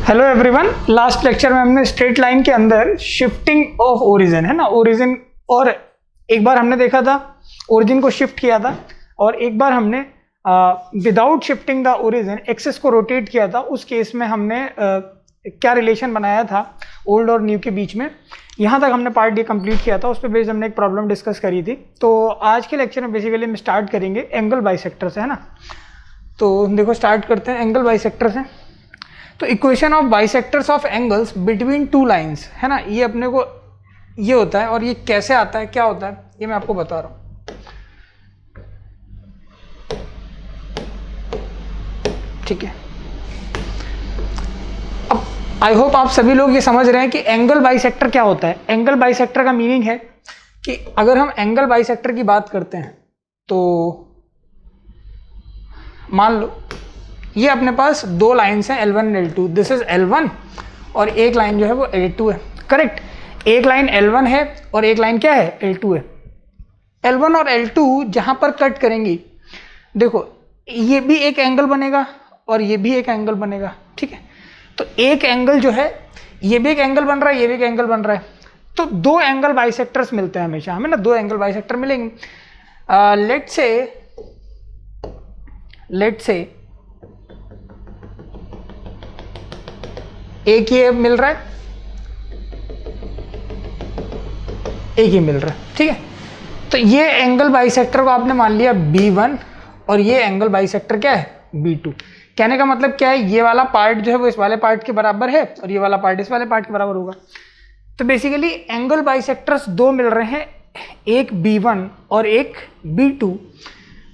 Hello everyone, last lecture में हमने straight line के अंदर शिफ्टिंग ऑफ ओरिजिन है ना, ओरिजिन, और एक बार हमने देखा था ओरिजिन को शिफ्ट किया था और एक बार हमने without shifting the origin axis को रोटेट किया था। उस केस में हमने क्या रिलेशन बनाया था ओल्ड और न्यू के बीच में। यहाँ तक हमने पार्ट ये कंप्लीट किया था, उस पर बेस्ड हमने एक प्रॉब्लम डिस्कस करी थी। तो आज के लेक्चर में बेसिकली हम स्टार्ट करेंगे एंगल बाइसेक्टर से, है ना। तो देखो स्टार्ट करते हैं एंगल बाइसेक्टर से। तो equation of bisectors of angles between two lines, है ना, ये अपने को ये होता है। और ये कैसे आता है, क्या होता है, ये मैं आपको बता रहा हूँ। ठीक है, अब आई होप आप सभी लोग ये समझ रहे हैं कि एंगल बाइसेक्टर क्या होता है। एंगल बाइसेक्टर का मीनिंग है कि अगर हम एंगल बाइसेक्टर की बात करते हैं तो मान लो ये अपने पास दो लाइन्स हैं L1 और L2। दिस इज L1 और एक लाइन जो है वो L2 है। करेक्ट, एक लाइन L1 है और एक लाइन क्या है, L2 है। L1 और L2 जहां पर कट करेंगी, देखो ये भी एक एंगल बनेगा और ये भी एक एंगल बनेगा। ठीक है, तो एक एंगल जो है, ये भी एक एंगल बन रहा है, ये भी एक एंगल बन रहा है। तो दो एंगल बाइसेक्टर्स मिलते हैं हमेशा, हमें ना दो एंगल बाइसेक्टर मिलेंगे। लेट्स से एक ये मिल रहा है, एक ही मिल रहा है। ठीक है, तो ये एंगल बाइसेक्टर को आपने मान लिया B1 और ये एंगल बाइसेक्टर क्या है, B2। कहने का मतलब क्या है, ये वाला पार्ट जो है वो इस वाले पार्ट के बराबर है और ये वाला पार्ट इस वाले पार्ट के बराबर होगा। तो बेसिकली एंगल बाइसेक्टर्स दो मिल रहे हैं, एक B1 और एक B2।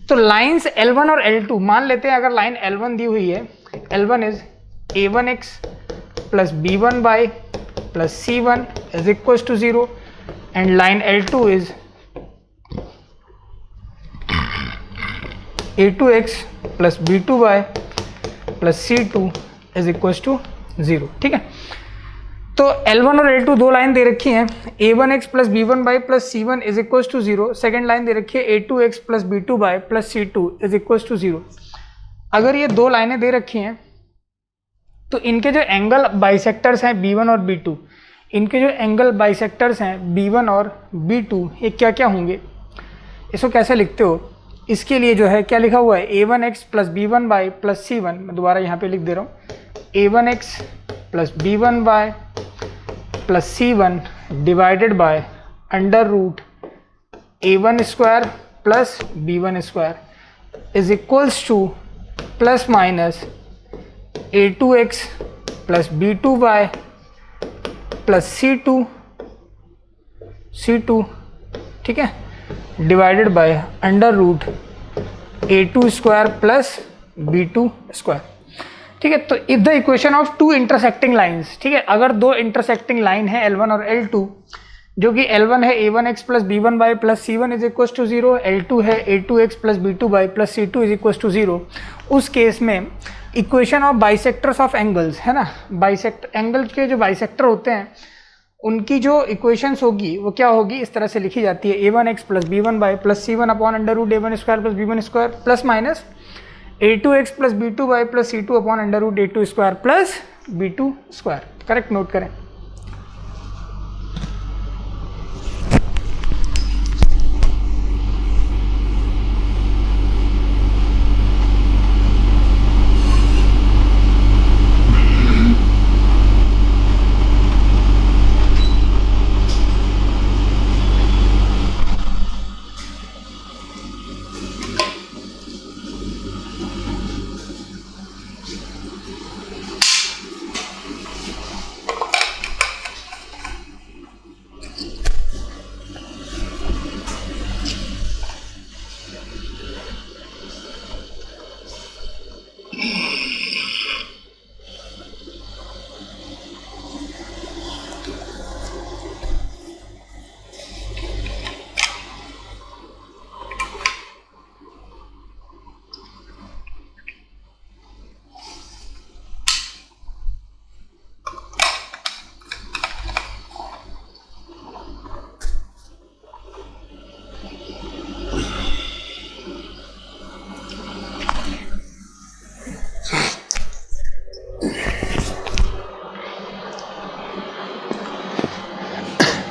तो लाइंस L1 और L2 मान लेते हैं। अगर लाइन L1 दी हुई है, L1 is A1x plus B1y plus C1 is equal to 0 and line L2 is A2x plus B2y plus C2 is equal to 0। ठीक है, तो L1 और L2 दो लाइन दे रखी हैं, A1x plus B1y plus C1 is equal to 0। Second line दे रखी है A2x plus B2y plus C2 is equal to 0। अगर ये दो लाइनें दे रखी हैं तो इनके जो एंगल बाइसेक्टर्स हैं B1 और B2, इनके जो एंगल बाइसेक्टर्स हैं B1 और B2, ये क्या क्या होंगे, इसको कैसे लिखते हो। इसके लिए जो है क्या लिखा हुआ है, A1x plus B1y plus C1। मैं दोबारा यहाँ पे लिख दे रहा हूँ, A1x plus B1y plus C1 divided by under root A1 square plus B1 square is equals to plus minus A2x plus B2y plus C2, ठीक है, divided by under root A2 square plus B2 square. ठीक है, तो if the equation of two intersecting lines, ठीक है, अगर दो intersecting line है L1 और L2, जो कि L1 है A1x plus B1y plus C1 is equal to 0, L2 है A2x plus B2y plus C2 is equal to 0, उस केस में equation of bisectors of angles, है ना, एंगल के जो बाइसेक्टर होते हैं उनकी जो इक्वेशंस होगी वो क्या होगी, इस तरह से लिखी जाती है, A1x plus B1y plus C1 upon under root A1 square plus B1 square plus minus A2x plus B2y plus C2 upon under root A2 square plus B2 square. Correct, note करें।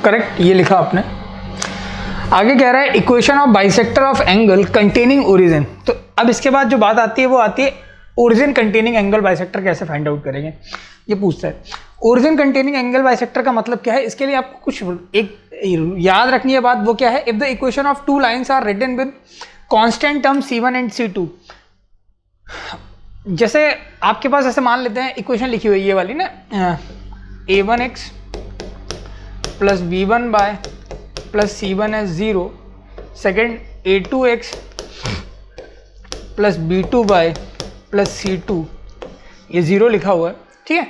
करेक्ट, ये लिखा आपने। आगे कह रहा है equation of bisector of angle containing origin. तो अब इसके बाद जो बात आती है वो आती है ओरिजिन कंटेनिंग एंगल बाइसेक्टर कैसे फाइंड आउट करेंगे, ये पूछता है। ओरिजिन कंटेनिंग एंगल बाइसेक्टर का मतलब क्या है, इसके लिए आपको कुछ एक याद रखनी है बात, वो क्या है, if the equation of two lines are written with constant term C1 and C2। जैसे आपके पास ऐसे मान लेते हैं इक्वेशन लिखी हुई ये वाली ना, a1x plus b1 by plus C1 है 0, second a2x plus b2 by plus C2, ये 0 लिखा हुआ है, ठीक है।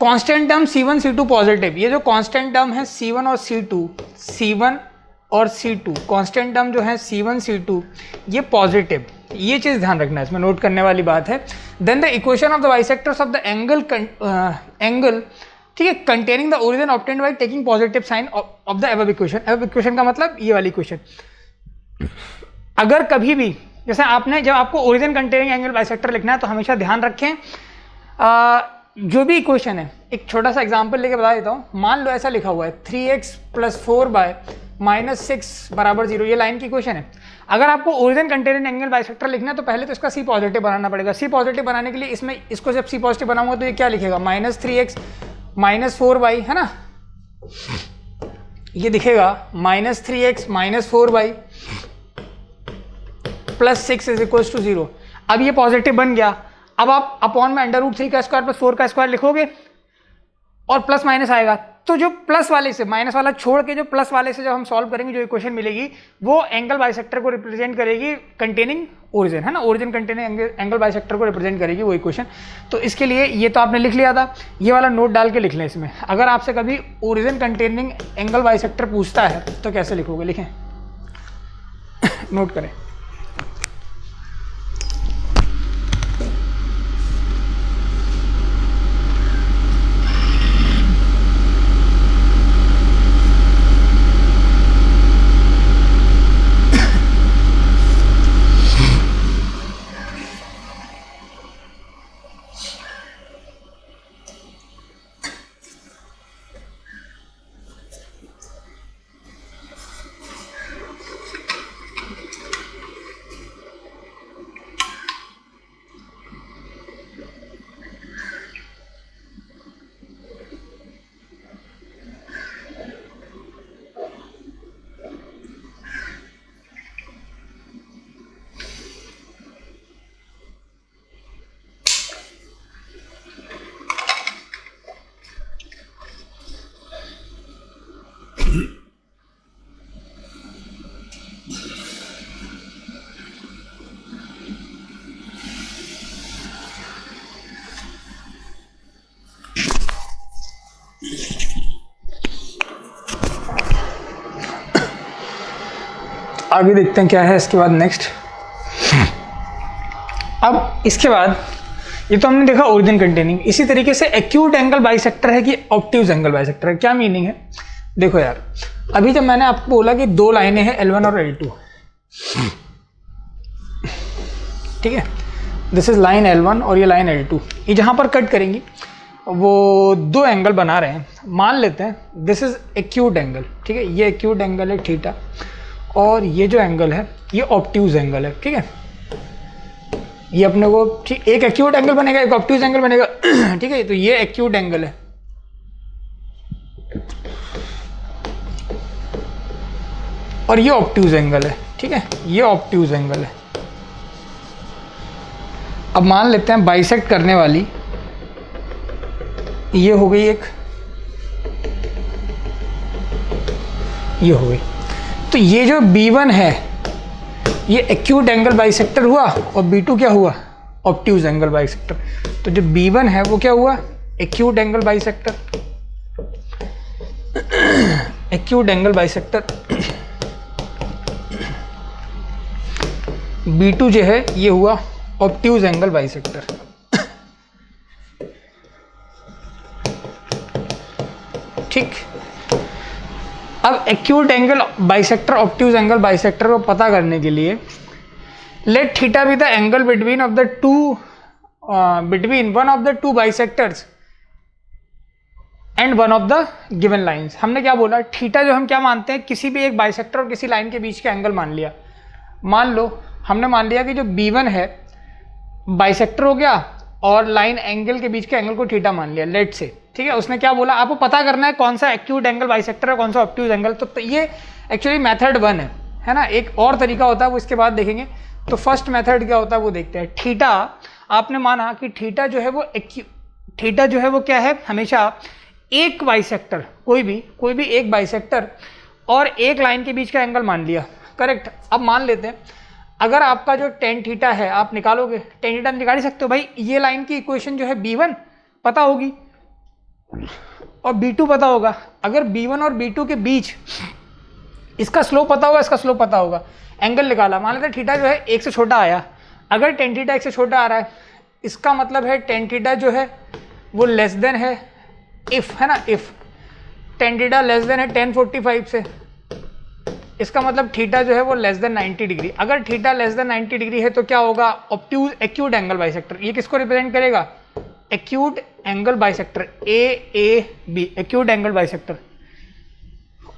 Constant term C1 C2 positive, ये जो कांस्टेंट टर्म है C1 और C2, C1 और C2 कांस्टेंट टर्म जो है C1 C2 ये पॉजिटिव, ये चीज़ ध्यान रखना है, इसमें नोट करने वाली बात है। Then the equation of the bisectors of the angle, ठीक है, containing the origin obtained by taking positive sign of the above equation. Above equation का मतलब ये वाली इक्वेशन। अगर कभी भी जैसे आपने जब आपको ओरिजिन कंटेनिंग एंगल बाइसेक्टर लिखना है तो हमेशा ध्यान रखें जो भी इक्वेशन है, एक छोटा सा एग्जांपल लेके बता देता हूँ। मान लो ऐसा लिखा हुआ है 3x प्लस 4 बाय माइनस 6 बराबर 0, ये लाइन की इक्वेशन है। अगर आपको ओरिजिन कंटेनिंग एंगल बाइसेक्टर लिखना है तो पहले तो इसका C पॉजिटिव बनाना पड़ेगा। C पॉजिटिव बनाने के लिए इसमें इसको जब C पॉजिटिव बनाऊंगा तो ये क्या लिखेगा, माइनस 3x माइनस 4y, है ना, ये दिखेगा minus 3x minus 4y plus 6 is equal to 0। अब ये पॉजिटिव बन गया। अब आप अपॉन में √3 का स्क्वायर प्लस 4 का स्क्वायर लिखोगे और प्लस माइनस आएगा, तो जो प्लस वाले से माइनस वाला छोड़ के जो प्लस वाले से जब हम सॉल्व करेंगे जो इक्वेशन मिलेगी वो एंगल बाइसेक्टर को रिप्रेजेंट करेगी कंटेनिंग ओरिजिन, है ना, ओरिजिन कंटेनिंग एंगल बाइसेक्टर को रिप्रेजेंट करेगी वो इक्वेशन। तो इसके लिए ये तो आपने लिख लिया था, ये वाला नोट डाल के लिख लें इसमें। अगर आपसे कभी ओरिजिन कंटेनिंग एंगल बाइसेक्टर पूछता है तो कैसे लिखोगे, लिखें नोट करें। आगे देखते हैं क्या है इसके बाद नेक्स्ट। अब इसके बाद ये तो हमने देखा ओरिजिन कंटेनिंग, इसी तरीके से एक्यूट एंगल बाइसेक्टर है कि ऑब्ट्यूज एंगल बाइसेक्टर है। क्या मीनिंग है, देखो यार, अभी जब मैंने आपको बोला कि दो लाइनें हैं L1 और L2, ठीक है, दिस इज लाइन L1 और ये लाइन L2, ये जहां पर कट करेंगी वो दो एंगल बना रहे हैं। मान लेते हैं दिस इज एक्यूट एंगल, ठीक है, ये एक्यूट एंगल है थीटा, और ये जो एंगल है ये ऑब्ट्यूज एंगल है, ठीक है। ये अपने को ठीक एक एक्यूट एंगल बनेगा, एक ऑब्ट्यूज एंगल बनेगा, ठीक है। तो ये एक्यूट एंगल है और ये ऑब्ट्यूज एंगल है, ठीक है, ये ऑब्ट्यूज एंगल है। अब मान लेते हैं बाइसेक्ट करने वाली ये हो गई एक, ये हो गई। तो ये जो B1 है ये एक्यूट एंगल बाइसेक्टर हुआ और B2 क्या हुआ, ऑब्ट्यूज एंगल बाइसेक्टर। तो जो B1 है वो क्या हुआ, acute angle bisector, acute angle bisector. B2 जो है ये हुआ ऑब्ट्यूज एंगल बाइसेक्टर। ठीक, अब acute angle bisector obtuse angle bisector को पता करने के लिए let theta be the angle between of the two between one of the two bisectors and one of the given lines. हमने क्या बोला, थीटा जो हम क्या मानते हैं, किसी भी एक बाइसेक्टर और किसी लाइन के बीच का एंगल मान लिया। मान लो हमने मान लिया कि जो B1 है बाइसेक्टर हो गया और लाइन एंगल के बीच के एंगल को थीटा मान लिया, लेट से, ठीक है। उसने क्या बोला, आपको पता करना है कौन सा एक्यूट एंगल बाइसेक्टर है, कौन सा ऑब्ट्यूज एंगल। तो ये एक्चुअली मेथड 1 है ना। एक और तरीका होता है वो इसके बाद देखेंगे। तो फर्स्ट मेथड क्या होता है वो देखते हैं। थीटा आपने माना कि थीटा जो है वो थीटा जो है वो क्या है, हमेशा एक बाइसेक्टर, कोई भी एक बाइसेक्टर और एक लाइन के बीच का एंगल मान लिया, करेक्ट। अब मान लेते हैं अगर आपका जो टेन थीटा है आप निकालोगे, टेन थीटा निकाल ही सकते हो भाई। ये लाइन की इक्वेशन जो है B1 पता होगी और B2 पता होगा। अगर B1 और B2 के बीच इसका स्लोप पता होगा, इसका स्लोप पता होगा, एंगल निकाला, मान लेते हैं थीटा जो है 1 से छोटा आया। अगर टेन थीटा 1 से छोटा आ रहा है, इसका मतलब है टेन थीटा जो है वो लेस देन है, इफ है ना, if tan theta less than है 1045 से, इसका मतलब थीटा जो है वो लेस देन 90 डिग्री। अगर थीटा लेस देन 90 डिग्री है तो क्या होगा, ऑब्ट्यूज एक्यूट एंगल बाइसेक्टर। ये किसको रिप्रेजेंट करेगा, acute angle bisector, AAB, acute angle bisector.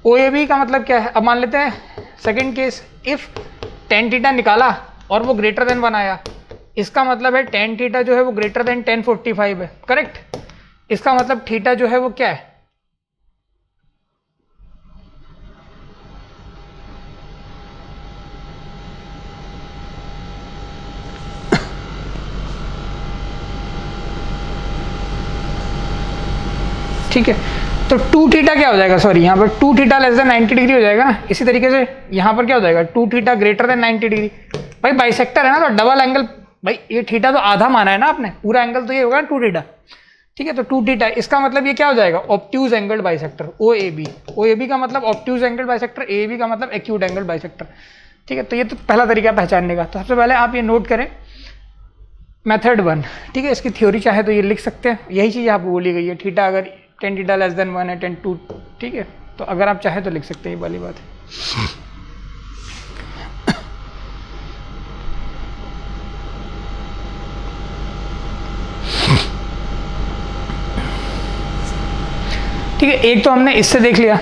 OAB का मतलब क्या है, अब मान लेते हैं second case, if tan theta निकाला और वो ग्रेटर देन 1 आया, इसका मतलब है टेन थीटा जो है वो ग्रेटर देन 1045 है, करेक्ट। इसका मतलब थीटा जो है वो क्या है, ठीक है। तो 2 थीटा क्या हो जाएगा, सॉरी यहाँ पर 2 थीटा लेस देन 90 डिग्री हो जाएगा ना। इसी तरीके से यहाँ पर क्या हो जाएगा, 2 थीटा ग्रेटर देन 90 डिग्री। भाई बाइसेक्टर है ना, तो डबल एंगल, भाई ये थीटा तो आधा माना है ना आपने, पूरा एंगल तो ये होगा 2 थीटा, ठीक है। तो 2 थीटा, इसका मतलब ये क्या हो जाएगा, obtuse angle bisector, OAB। OAB का मतलब ऑब्ट्यूज एंगल बाइसेक्टर, AAB का मतलब एक्यूट एंगल बाइसेक्टर, ठीक है। तो ये तो पहला तरीका पहचानने का। तो सबसे पहले आप ये नोट करें, मेथड 1, ठीक है। इसकी थ्योरी चाहे तो ये लिख सकते हैं, यही चीज़ आपको बोली गई है। थीटा अगर टेन थीटा लेस देन 1 है, 10 2, ठीक है। तो अगर आप चाहे तो लिख सकते हैं, ये वाली बात है। ठीक है, एक तो हमने इससे देख लिया,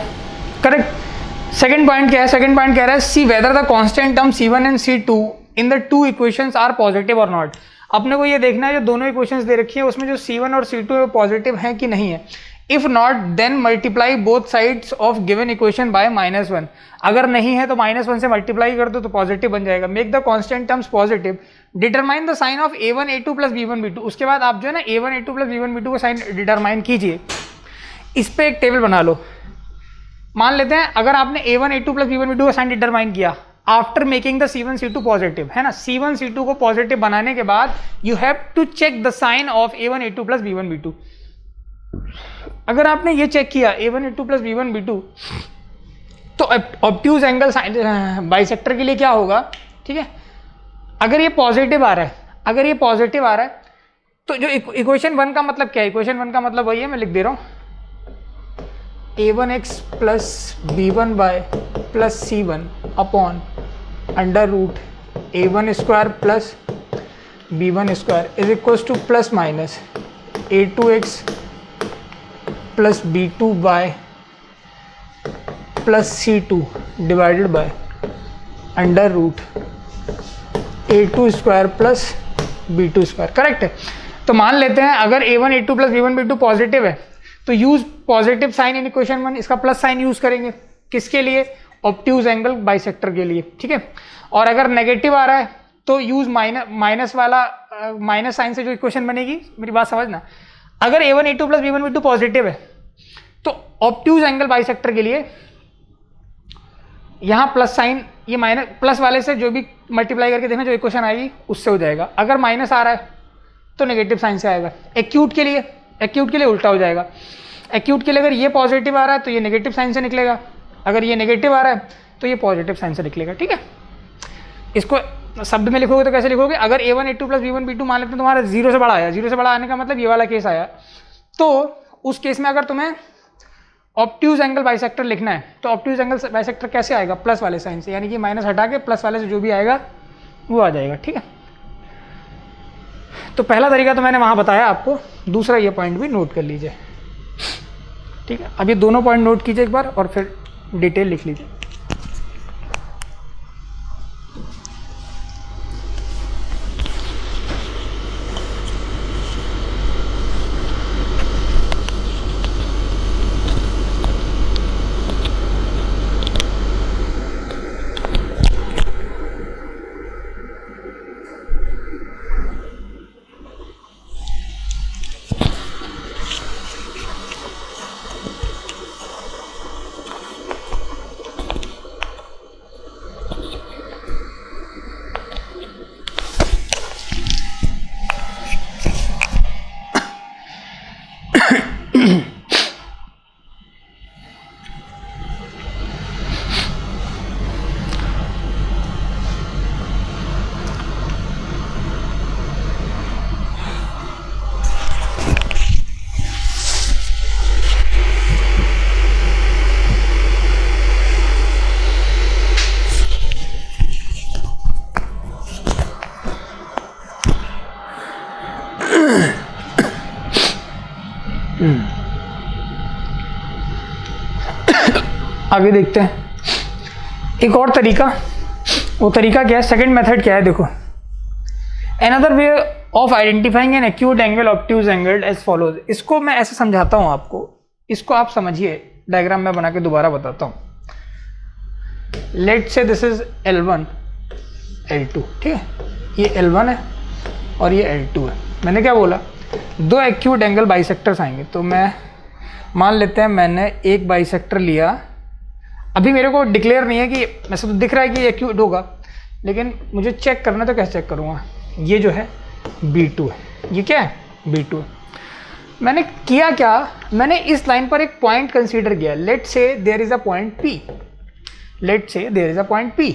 करेक्ट। सेकंड पॉइंट क्या है, सेकंड पॉइंट कह रहा है see whether the constant term C1 and C2 in the two equations are positive और नॉट। अपने को ये देखना है जो दोनों इक्वेशंस दे रखी है उसमें जो C1 और C2 है पॉजिटिव है कि नहीं है। If not then multiply both sides of given equation by -1। अगर नहीं है तो -1 से मल्टीप्लाई कर दो तो पॉजिटिव बन जाएगा। Make the constant terms positive, determine the sign of A1 A2 plus B1 B2। उसके बाद आप जो है ना A1 A2 plus B1 B2 का साइन डिटरमाइन कीजिए। इस पे एक टेबल बना लो। मान लेते हैं अगर आपने A1 A2 plus B1 B2 का साइन डिटरमाइन किया after making the C1 C2 positive, है ना। C1 C2 को पॉजिटिव बनाने के बाद you have to check the sign of A1 A2 plus B1 B2। अगर आपने ये चेक किया A1 A2 plus B1 B2 तो ऑब्ट्यूज एंगल बाइसेक्टर के लिए क्या होगा, ठीक है। अगर ये पॉजिटिव आ रहा है, अगर ये पॉजिटिव आ रहा है तो जो इक्वेशन 1 का मतलब क्या है, इक्वेशन 1 का मतलब वही है, मैं लिख दे रहा हूँ A1x plus B1y plus C1 upon under root A1 square plus B1 square is equals to plus minus A2x plus B2y plus C2 divided by under root A2 square plus B2 square, correct है। तो मान लेते हैं अगर A1 A2 plus B1 B2 positive है तो use positive sign in equation 1, इसका plus sign use करेंगे किसके लिए, ऑब्ट्यूज एंगल बाइसेक्टर के लिए, ठीक है। और अगर नेगेटिव आ रहा है तो यूज माइनस वाला माइनस साइन से जो इक्वेशन बनेगी, मेरी बात समझना। अगर A1 A2 plus B1 B2 positive है तो ऑब्ट्यूज एंगल बाइसेक्टर के लिए यहाँ प्लस साइन, ये माइनस प्लस वाले से जो भी मल्टीप्लाई करके देखना जो इक्वेशन आएगी उससे हो जाएगा। अगर माइनस आ रहा है तो नेगेटिव साइन से आएगा। एक्यूट के लिए उल्टा हो जाएगा। एक्यूट के लिए अगर ये पॉजिटिव आ रहा है तो ये नेगेटिव साइन से निकलेगा, अगर ये नेगेटिव आ रहा है तो ये पॉजिटिव साइन से निकलेगा, ठीक है। इसको शब्द में लिखोगे तो कैसे लिखोगे, अगर A1 A2 plus B1 B2 मान लेते हैं तुम्हारा 0 से बड़ा आया, 0 से बड़ा आने का मतलब ये वाला केस आया, तो उस केस में अगर तुम्हें ऑब्ट्यूज एंगल बाइसेक्टर लिखना है तो ऑब्ट्यूज एंगल बाइसेक्टर कैसे आएगा, प्लस वाले साइन से, यानी कि माइनस हटा के प्लस वाले से जो भी आएगा वो आ जाएगा, ठीक है। तो पहला तरीका तो मैंने वहाँ बताया आपको, दूसरा ये पॉइंट भी नोट कर लीजिए। ठीक है, अब ये दोनों पॉइंट नोट कीजिए एक बार और फिर डिटेल लिख लीजिए। आगे देखते हैं एक और तरीका। वो तरीका क्या है, सेकंड मेथड क्या है, देखो। Another way of identifying an acute angle obtuse angle as follows. इसको मैं ऐसे समझाता हूं आपको, इसको आप समझिए, डायग्राम में बना के दोबारा बताता हूं। लेट से दिस इज L1 L2, ठीक है, ये L1 है और ये L2 है। मैंने क्या बोला, दो एक्यूट एंगल बाइसेक्टर्स आएंगे। तो मैं मान लेते हैं मैंने एक बाइसेक्टर लिया, अभी मेरे को डिक्लेयर नहीं है कि वैसे तो दिख रहा है कि ये एक्यूट होगा, लेकिन मुझे चेक करना, तो कैसे चेक करूँगा। ये जो है B2 है, ये क्या है B2 है। मैंने किया क्या, मैंने इस लाइन पर एक पॉइंट कंसीडर किया। Let say there is a point P, let say there is a point P।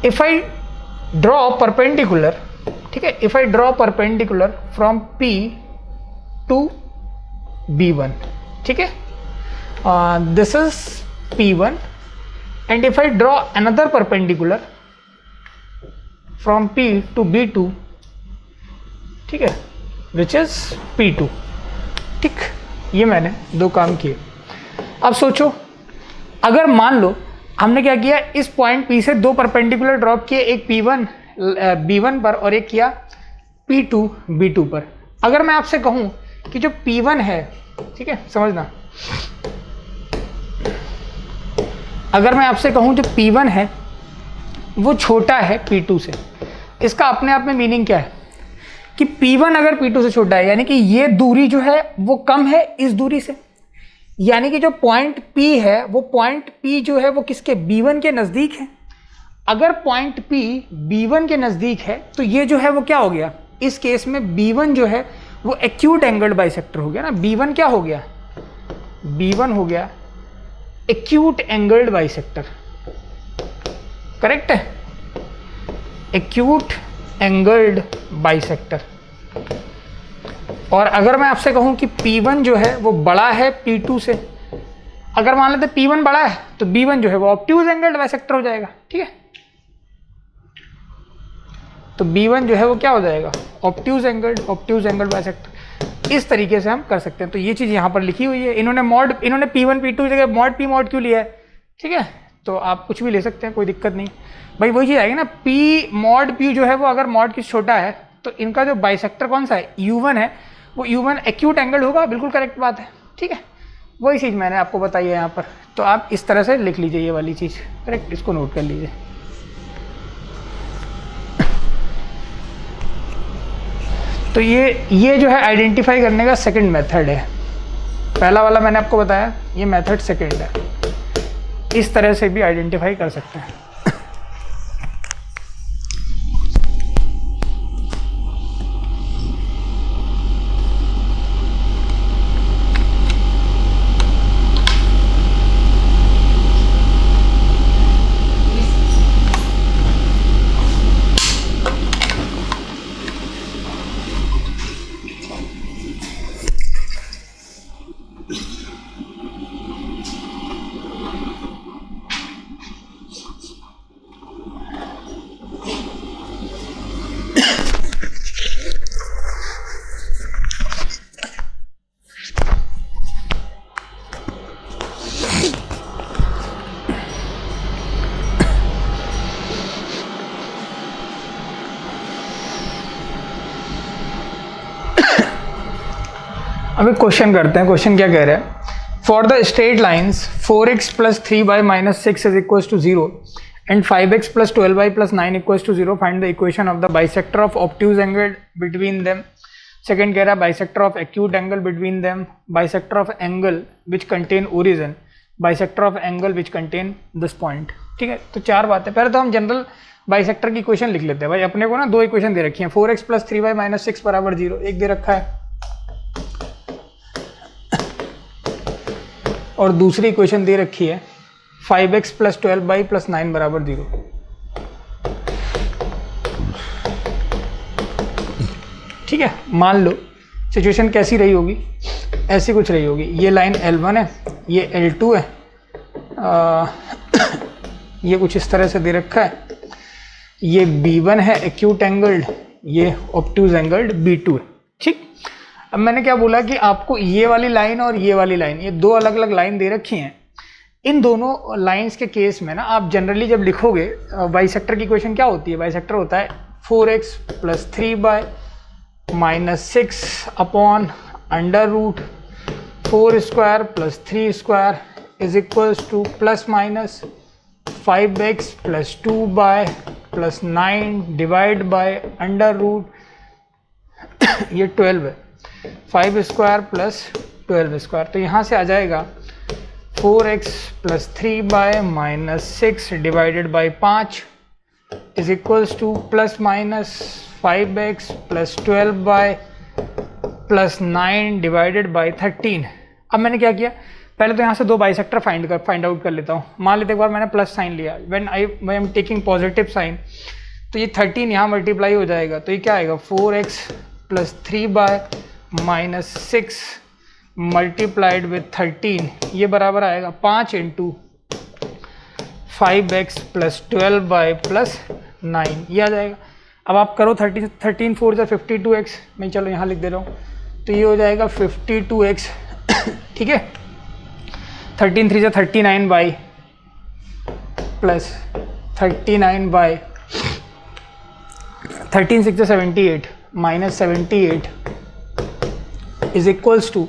If I draw perpendicular, ठीक है, if I draw perpendicular from P to B1, ठीक है, this is P1 and if I draw another perpendicular from P to B2, ठीक है, which is P2, ठीक। ये मैंने दो काम किए। अब सोचो, अगर मान लो हमने क्या किया, इस पॉइंट P से दो परपेंडिकुलर ड्रॉप किए, एक P1 B1 पर और एक किया P2 B2 पर। अगर मैं आपसे कहूँ कि जो P1 है, ठीक है, समझना, अगर मैं आपसे कहूं जो P1 है वो छोटा है P2 से, इसका अपने आप में मीनिंग क्या है कि P1 अगर P2 से छोटा है, यानी कि ये दूरी जो है वो कम है इस दूरी से, यानी कि जो पॉइंट P है वो पॉइंट P जो है वो किसके, B1 के नज़दीक है। अगर पॉइंट P B1 के नज़दीक है तो ये जो है वो क्या हो गया, इस केस में B1 जो है वो एक्यूट एंगल्ड बाइसेक्टर हो गया ना। B1 क्या हो गया, B1 हो गया एक्यूट एंगल्ड बाइसेक्टर, करेक्ट है, एक्यूट एंगल्ड बाइसेक्टर। और अगर मैं आपसे कहूं कि P1 जो है वो बड़ा है P2 से, अगर मान लेते P1 बड़ा है तो B1 जो है वो ऑब्ट्यूज एंगल्ड बाइसेक्टर हो जाएगा, ठीक है। तो B1 जो है वो क्या हो जाएगा, ऑब्ट्यूज एंगल्ड बाइसेक्टर। इस तरीके से हम कर सकते हैं। तो ये चीज़ यहाँ पर लिखी हुई है। इन्होंने P1 P2 जगह मॉड P मॉड क्यों लिया है, ठीक है, तो आप कुछ भी ले सकते हैं, कोई दिक्कत नहीं भाई। वही चीज़ आएगी ना, P मॉड P जो है वो अगर मॉड की छोटा है तो इनका जो बाइसेक्टर कौन सा है, U1 है, वो U1 एक्यूट एंगल होगा, बिल्कुल करेक्ट बात है, ठीक है। वही चीज़ मैंने आपको बताई है यहाँ पर। तो आप इस तरह से लिख लीजिए ये वाली चीज़, करेक्ट, इसको नोट कर लीजिए। तो ये जो है आइडेंटिफाई करने का सेकंड मेथड है। पहला वाला मैंने आपको बताया, ये मेथड सेकंड है। इस तरह से भी आइडेंटिफाई कर सकते हैं। अब एक क्वेश्चन करते हैं, क्वेश्चन क्या कह रहा है, for the straight lines 4x plus 3y minus 6 is equal to 0 and 5x plus 12y plus 9 equal to 0, find the equation of the bisector of obtuse angle between them. Second कह रहा है bisector of acute angle between them, bisector of angle which contain origin, bisector of angle which contain this point. ठीक है, तो चार बातें। पहले तो हम जनरल बाइसेक्टर की इक्वेशन लिख लेते हैं भाई। अपने को ना दो इक्वेशन दे रखी है, 4x प्लस 3y माइनस 6 बराबर 0 एक दे रखा है, और दूसरी इक्वेशन दे रखी है 5x प्लस 12y प्लस 9 बराबर 0। ठीक है, मान लो सिचुएशन कैसी रही होगी, ऐसी कुछ रही होगी। ये लाइन L1 है, ये L2 है, ये कुछ इस तरह से दे रखा है, ये B1 है एक्यूट एंगल्ड, ये ऑब्ट्यूज एंगल्ड B2 है। ठीक, अब मैंने क्या बोला कि आपको ये वाली लाइन और ये वाली लाइन, ये दो अलग अलग लाइन दे रखी हैं। इन दोनों लाइंस के केस में ना आप जनरली जब लिखोगे बाइसेक्टर की इक्वेशन क्या होती है, बाइसेक्टर होता है 4x plus 3y minus 6 upon under root 4 square plus 3 square is equals to plus minus 5x plus 2y plus 9 divide by under root ये 12 है, 5 स्क्वायर प्लस 12 स्क्वायर। तो यहाँ से आ जाएगा 4x plus 3y minus 6 divided by 5 is equals to plus minus 5x plus 12y plus 9 divided by 13। अब मैंने क्या किया, पहले तो यहाँ से दो बाइसेक्टर फाइंड आउट कर लेता हूँ। मान लेते एक बार मैंने प्लस साइन लिया, when I am taking positive sign, तो ये 13 यहाँ मल्टीप्लाई हो जाएगा, तो ये क्या आएगा 4x plus 3y minus 6 multiplied with 13, ये बराबर आएगा 5 into 5x plus 12y plus 9, ये आ जाएगा। अब आप करो 13 4 जा 52x, मैं चलो यहाँ लिख दे रहा हूँ, तो ये हो जाएगा 52x। ठीक है, 13 3 जा 39y प्लस 39y, 13 6 जा 78 minus 78 is equals to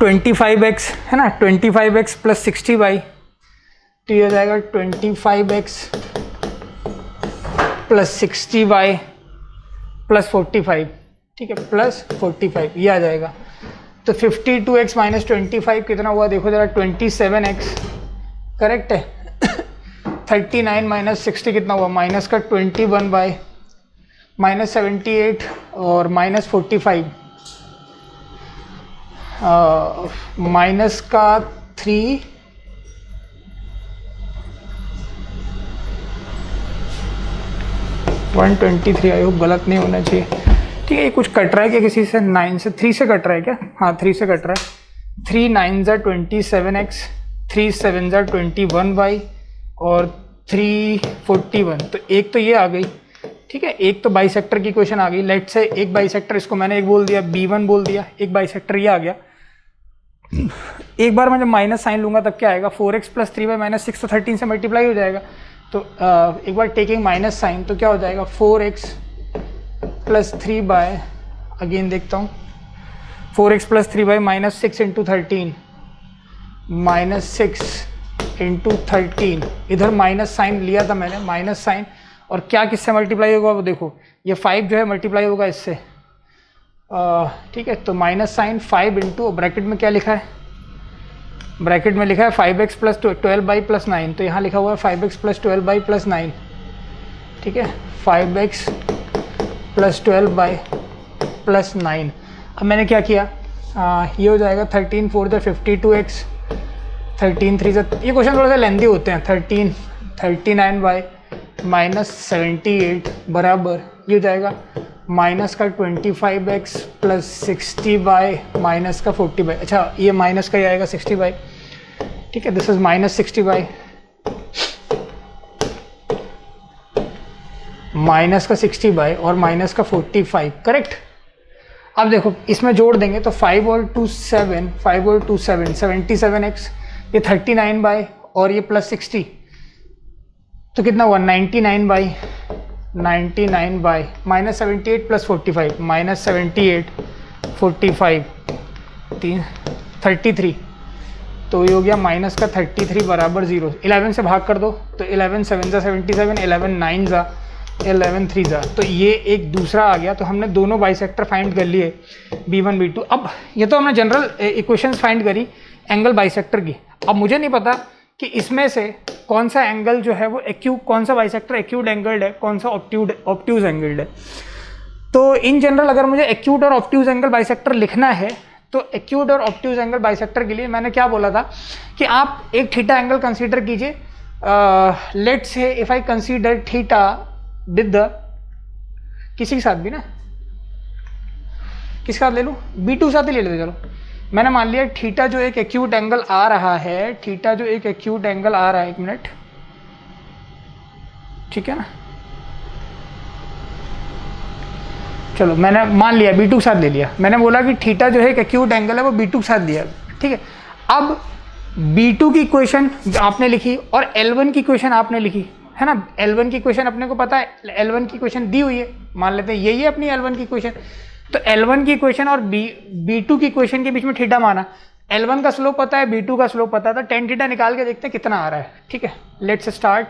25x है ना, 25x प्लस 60y, तो ये हो जाएगा 25x प्लस 60y प्लस 45। ठीक है, प्लस 45 ये आ जाएगा। तो 52x माइनस 25 कितना हुआ देखो जरा, 27x करेक्ट है। 39 माइनस 60 कितना हुआ, माइनस का 21y माइनस 78 और माइनस 45 माइनस का 3 123, आई होप गलत नहीं होना चाहिए। ठीक है, ये कुछ कट रहा है क्या किसी से, 9 से 3 से कट रहा है क्या, हाँ 3 से कट रहा है। 3 9 जा 27x, 3 7 जा 21y और 3 41, तो एक तो ये आ गई। ठीक है, एक तो बाइसेक्टर की इक्वेशन आ गई। लेट से एक बाइसेक्टर, इसको मैंने एक बोल दिया B1 बोल दिया, एक बाइसेक्टर ये आ गया। एक बार मैं जब माइनस साइन लूंगा तब क्या आएगा, 4x प्लस 3y माइनस 6 तो 13 से मल्टीप्लाई हो जाएगा। तो एक बार टेकिंग माइनस साइन तो क्या हो जाएगा 4x प्लस 3y, अगेन देखता हूँ 4x plus 3y minus 6 into 13 minus 6 into 13, इधर माइनस साइन लिया था मैंने, माइनस साइन, और क्या किससे मल्टीप्लाई होगा वो देखो, ये 5 जो है मल्टीप्लाई होगा इससे। ठीक है, तो माइनस साइन 5 इंटू ब्रैकेट में क्या लिखा है, ब्रैकेट में लिखा है 5x प्लस 12y प्लस 9, तो यहाँ लिखा हुआ है 5x प्लस 12y प्लस 9। ठीक है, 5x प्लस 12y प्लस 9। अब मैंने क्या किया, ये हो जाएगा 13 4 जा 52x, 13 3 जा, ये क्वेश्चन थोड़ा सा लेंदी होते हैं, 39y माइनस 78 बराबर ये हो जाएगा माइनस का 25x प्लस 60y माइनस का 40y। अच्छा, ये माइनस का ही आएगा 60y। ठीक है, this is minus 60y, minus का 60y और माइनस का 45, करेक्ट। अब देखो इसमें जोड़ देंगे तो 5 और 2 7, 5 और 2 7 77x, ये 39y और ये प्लस 60, तो कितना हुआ 99y, 99y minus 78 plus 45 minus 78 45 33, तो ये हो गया माइनस का 33 बराबर 0। 11 से भाग कर दो तो 11 7 जा 77, 11 9 जा 11 3 जा, तो ये एक दूसरा आ गया। तो हमने दोनों बाइसेक्टर फाइंड कर लिए B1 B2। अब ये तो हमने जनरल इक्वेशंस फाइंड करी एंगल बाइसेक्टर की। अब मुझे नहीं पता कि इसमें से कौन सा एंगल जो है वो एक्यूट, कौन सा बाइसेक्टर एक्यूट एंगल्ड है, कौन सा ऑब्ट्यूज एंगल्ड है। तो इन जनरल अगर मुझे एक्यूट और ऑब्ट्यूज एंगल बाइसेक्टर लिखना है तो एक्यूट और ऑब्ट्यूज एंगल बाइसेक्टर के लिए मैंने क्या बोला था कि आप एक थीटा एंगल कंसीडर कीजिए। Let's say if I consider theta with the, किसी के साथ भी ना, किसके साथ ले लूँ, B2 साथ ही ले लेते चलो। मैंने मान लिया थीटा जो एक एक्यूट एंगल आ रहा है, थीटा जो एक एक्यूट एंगल आ रहा है, 1 मिनट, ठीक है ना, चलो मैंने मान लिया B2 के साथ ले लिया। मैंने बोला कि थीटा जो है एक एक्यूट एंगल है वो B2 के साथ दिया, ठीक है। अब B2 की इक्वेशन आपने लिखी और L1 की इक्वेशन आपने लिखी, है ना। L1 की इक्वेशन अपने को पता है, L1 की इक्वेशन दी हुई है, मान लेते हैं यही है अपनी L1 की इक्वेशन। तो L1 की इक्वेशन और B2 की इक्वेशन के बीच में थीटा माना, L1 का स्लोप पता है, B2 का स्लोप पता है, तो tan थीटा निकाल के देखते हैं कितना आ रहा है, ठीक है। लेट्स स्टार्ट,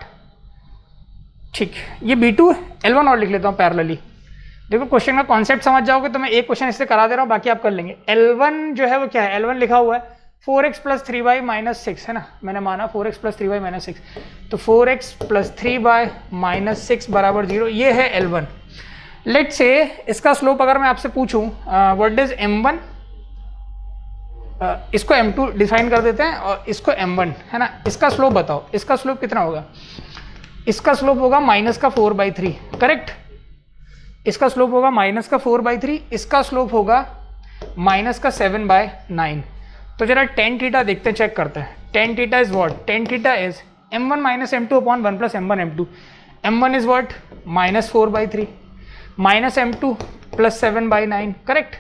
ठीक, ये B2 L1 और लिख लेता हूँ पैरेलली। देखो क्वेश्चन का कॉन्सेप्ट समझ जाओगे तो मैं एक क्वेश्चन इससे करा दे रहा हूँ, बाकी आप कर लेंगे। L1 जो है वो क्या है, L1 लिखा हुआ है 4x + 3y - 6, है ना। मैंने माना 4x + 3y - 6, तो 4x + 3y - 6 बराबर 0, ये है L1। लेट्स से इसका स्लोप अगर मैं आपसे पूछूं व्हाट इज M1, इसको M2 डिफाइन कर देते हैं और इसको M1, है ना। इसका स्लोप बताओ, इसका स्लोप कितना होगा, इसका स्लोप होगा -4/3, करेक्ट। इसका स्लोप होगा -4/3, इसका स्लोप होगा -7/9। तो जरा tan थीटा देखते हैं, चेक करते हैं। tan theta is what, tan theta is M1 - M2 upon 1 + M1 M2। M1 is what, -4/3 -M2 + 7/9, correct.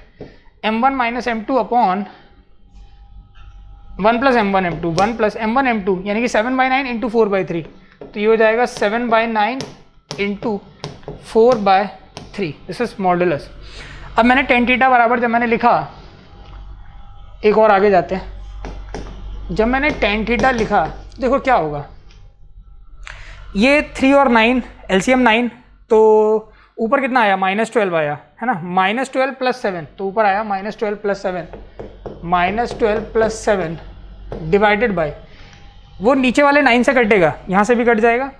M1 - M2 upon 1 + M1 M2, 1 + M1 M2 यानी कि 7/9 × 4/3, तो ये हो जाएगा 7/9 × 4/3, दिस इज मॉडुलस। अब मैंने tan थीटा बराबर जब मैंने लिखा, एक और आगे जाते हैं। जब मैंने tan थीटा लिखा, देखो क्या होगा, ये 3 और 9 LCM 9, तो ऊपर कितना आया, -12 आया, है ना। -12 + 7, तो ऊपर आया -12 + 7, -12 + 7 डिवाइडेड बाय, वो नीचे वाले 9 से कटेगा, यहाँ से भी कट जाएगा।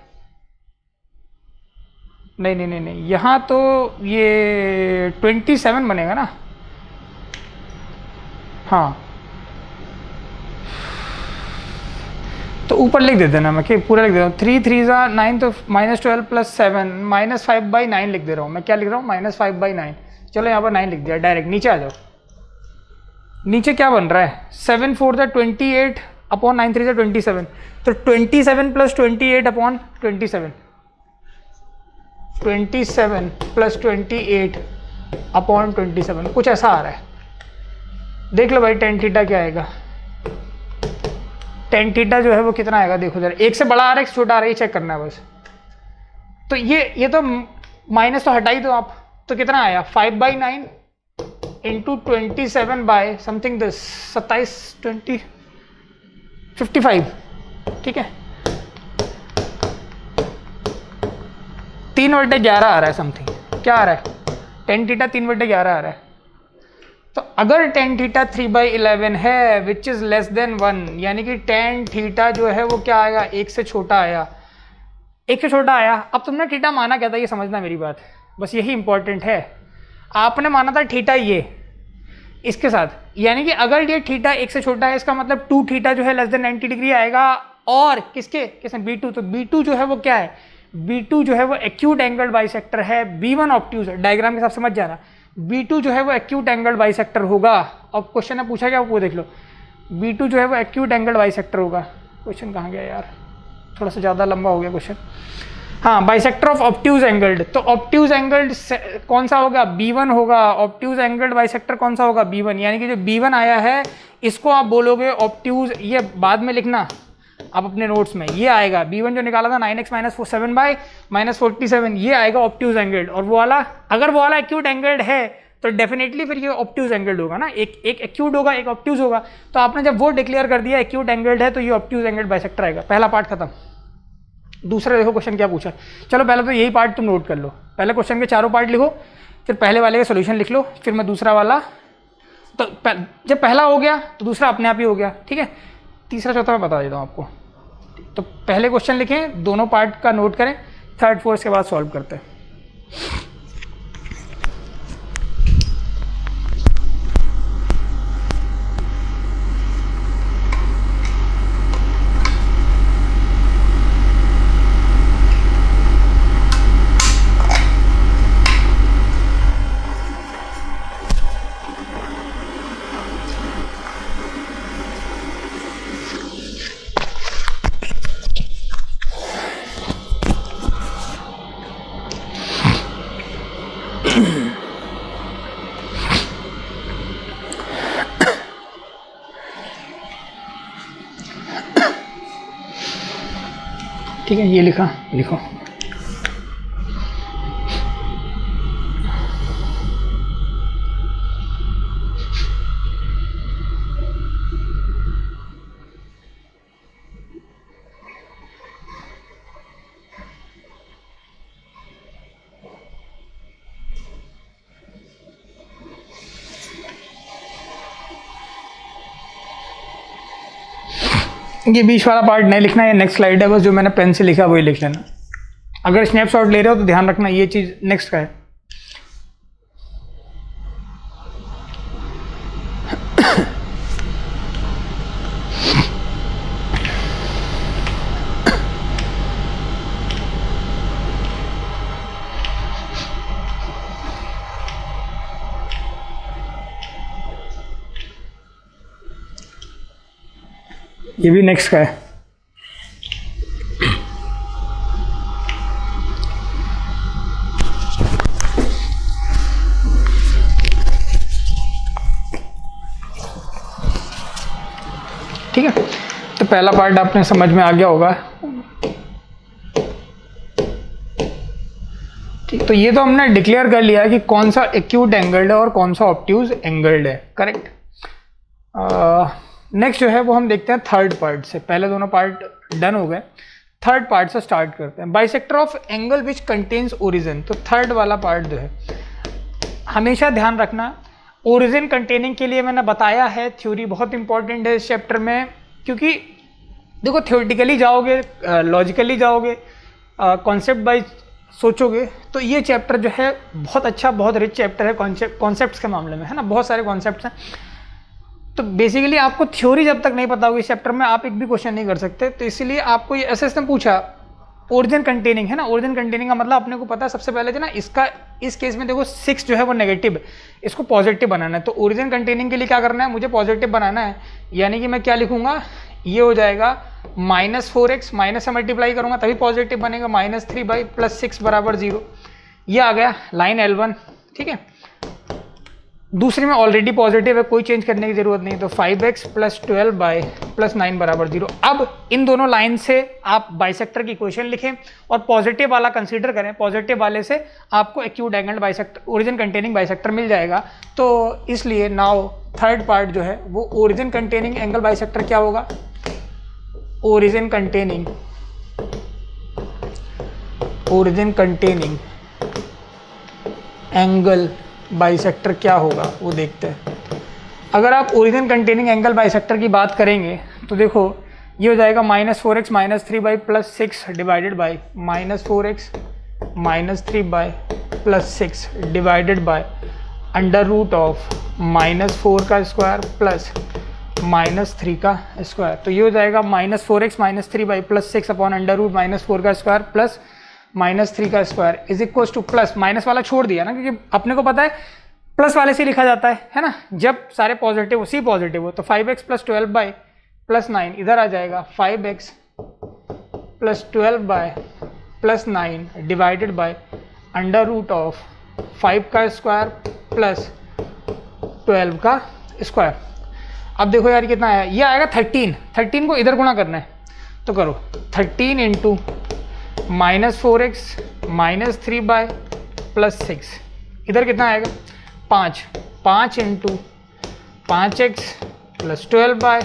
नहीं नहीं नहीं नहीं, यहाँ तो ये 27 बनेगा ना, हाँ, तो ऊपर लिख देते ना, मैं कि पूरा लिख दे रहा हूँ। 3 3 = 9, तो -12 + 7 -5/9 लिख दे रहा हूँ। मैं क्या लिख रहा हूँ, -5/9। चलो यहाँ पर 9 लिख दिया, डायरेक्ट नीचे आ जाओ। नीचे क्या बन रहा है, 7 4 = 28 अपॉन 9 3 = 27, तो 27 + 28 अपॉन 27, 27 + 28 अपॉन 27, कुछ ऐसा आ रहा है। देख लो भाई tan थीटा क्या आएगा, tan थीटा जो है वो कितना आएगा, देखो जरा, एक से बड़ा आ रहा है, एक से छोटा आ रहा है, ये चेक करना है बस। तो ये तो माइनस तो हटा ही दो आप, तो कितना आया, 5/9 × 27 बाय समथिंग दिस, 27 20 55, ठीक है, 3/11 आ रहा है समथिंग, क्या आ रहा है, tan थीटा 3/11 आ रहा है। तो अगर tan थीटा 3/11 है विच इज लेस देन 1, यानी कि tan थीटा जो है वो क्या आएगा, एक से छोटा आया, एक से छोटा आया। अब तुमने थीटा माना क्या था, ये समझना मेरी बात, बस यही इंपॉर्टेंट है। आपने माना था थीटा ये इसके साथ, यानी कि अगर ये थीटा एक से छोटा है, इसका मतलब 2 थीटा जो है लेस देन 90 डिग्री आएगा। और किसके B2, तो B2 जो है वो क्या है, B2 जो है वो एक्यूट एंगल्ड बाइसेक्टर है, B1 ऑब्ट्यूज है, डायग्राम के साथ समझ जाना। B2 जो है वो एक्यूट एंगल्ड बाइसेक्टर होगा। अब क्वेश्चन ने पूछा क्या, वो देख लो, B2 जो है वो एक्यूट एंगल्ड बाइसेक्टर होगा। क्वेश्चन कहाँ गया यार, थोड़ा सा ज़्यादा लंबा हो गया क्वेश्चन। हाँ, बाइसेक्टर ऑफ ऑब्ट्यूज एंगल्ड, तो ऑब्ट्यूज एंगल्ड कौन सा होगा, B1 होगा। ऑब्ट्यूज एंगल्ड बाइसेक्टर कौन सा होगा, B1, यानी कि जो B1 आया है इसको आप बोलोगे ऑब्ट्यूज, ये बाद में लिखना आप अपने नोट्स में, ये आएगा B1 जो निकाला था 9x - 7/-47, ये आएगा ऑब्ट्यूज एंगल्ड। और वो वाला, अगर वो वाला एक्यूट एंगल्ड है तो डेफिनेटली फिर ये ऑब्ट्यूज एंगल्ड होगा ना, एक एक्यूट होगा एक ऑब्ट्यूज होगा। तो आपने जब वो डिक्लेयर कर दिया एक्यूट एंगल्ड है तो ये ऑब्ट्यूज एंगल्ड बाइसेक्टर आएगा। पहला पार्ट खत्म। दूसरा देखो क्वेश्चन क्या पूछा। चलो पहले तो यही पार्ट तुम नोट कर लो, पहले क्वेश्चन के चारों पार्ट लिखो, फिर पहले वाले का सोल्यूशन लिख लो, फिर मैं दूसरा वाला, तो जब पहला हो गया तो दूसरा अपने आप ही हो गया, ठीक है। तीसरा चौथा मैं बता देता हूँ आपको। तो पहले क्वेश्चन लिखें, दोनों पार्ट का नोट करें, थर्ड फोर्थ के बाद सॉल्व करते हैं। ठीक है, ये लिखा, लिखो। ये बीच वाला पार्ट नहीं लिखना, ये नेक्स्ट स्लाइड है, बस जो मैंने पेन से लिखा वही लिख लेना। अगर स्नैपशॉट ले रहे हो तो ध्यान रखना ये चीज़ नेक्स्ट का है। ये भी नेक्स्ट का है। ठीक है, तो पहला पार्ट आपने समझ में आ गया होगा। ठीक, तो ये तो हमने डिक्लेयर कर लिया है कि कौन सा एक्यूट एंगल्ड है और कौन सा ऑब्ट्यूज एंगल्ड है, करेक्ट। नेक्स्ट जो है वो हम देखते हैं थर्ड पार्ट से। पहले दोनों पार्ट डन हो गए, थर्ड पार्ट से स्टार्ट करते हैं। Bisector of angle which contains origin. तो थर्ड वाला पार्ट जो है हमेशा ध्यान रखना, ओरिजिन कंटेनिंग के लिए मैंने बताया है, थ्योरी बहुत इंपॉर्टेंट है इस चैप्टर में, क्योंकि देखो थ्योरेटिकली जाओगे, लॉजिकली जाओगे, कॉन्सेप्ट वाइज सोचोगे, तो ये चैप्टर जो है बहुत अच्छा, बहुत रिच चैप्टर है कॉन्सेप्ट्स के मामले में, है ना। बहुत सारे कॉन्सेप्ट्स हैं। तो बेसिकली आपको थ्योरी जब तक नहीं पता होगी इस चैप्टर में, आप एक भी क्वेश्चन नहीं कर सकते। तो इसीलिए आपको ये एसएस ने पूछा ओरिजिन कंटेनिंग, है ना। ओरिजिन कंटेनिंग का मतलब अपने को पता है सबसे पहले जो ना, इसका इस केस में देखो 6 जो है वो नेगेटिव है, इसको पॉजिटिव बनाना है। तो ओरिजिन कंटेनिंग के लिए क्या करना है, मुझे पॉजिटिव बनाना है, यानी कि मैं क्या लिखूंगा, ये हो जाएगा -4x, माइनस से मल्टीप्लाई करूंगा तभी पॉजिटिव बनेगा, -3 + 6 = 0। ये आ गया लाइन L1, ठीक है। दूसरी में ऑलरेडी पॉजिटिव है, कोई चेंज करने की जरूरत नहीं, तो 5x + 12 + 9 = 0। अब इन दोनों लाइन से आप बाइसेक्टर की इक्वेशन लिखें और पॉजिटिव वाला कंसीडर करें, पॉजिटिव वाले से आपको acute angled bisector, origin containing bisector मिल जाएगा। तो इसलिए नाउ थर्ड पार्ट जो है वो ओरिजिन कंटेनिंग एंगल बाइसेक्टर क्या होगा, ओरिजिन कंटेनिंग एंगल बाइसेक्टर क्या होगा वो देखते हैं। अगर आप ओरिजिन कंटेनिंग एंगल बाइसेक्टर की बात करेंगे तो देखो ये हो जाएगा -4x -3 + 6 divided by -4x -3 + 6 divided by √(-4 का स्क्वायर प्लस -3 का स्क्वायर। तो ये हो जाएगा -4x -3 + 6 अपॉन √(-4 का स्क्वायर प्लस -3 का square is equal to plus, minus वाला छोड़ दिया ना, क्योंकि अपने को पता है प्लस वाले से लिखा जाता है ना, जब सारे पॉजिटिव हो, सी पॉजिटिव हो। तो 5x + 12 + 9 इधर आ जाएगा, 5x + 12 + 9 डिवाइडेड बाय √(5 का स्क्वायर प्लस 12 का स्क्वायर। अब देखो यार कितना आया, ये आएगा 13 को इधर गुणा करना है, तो करो 13 × -4x -3 + 6 इधर कितना आएगा 5 into 5x plus 12y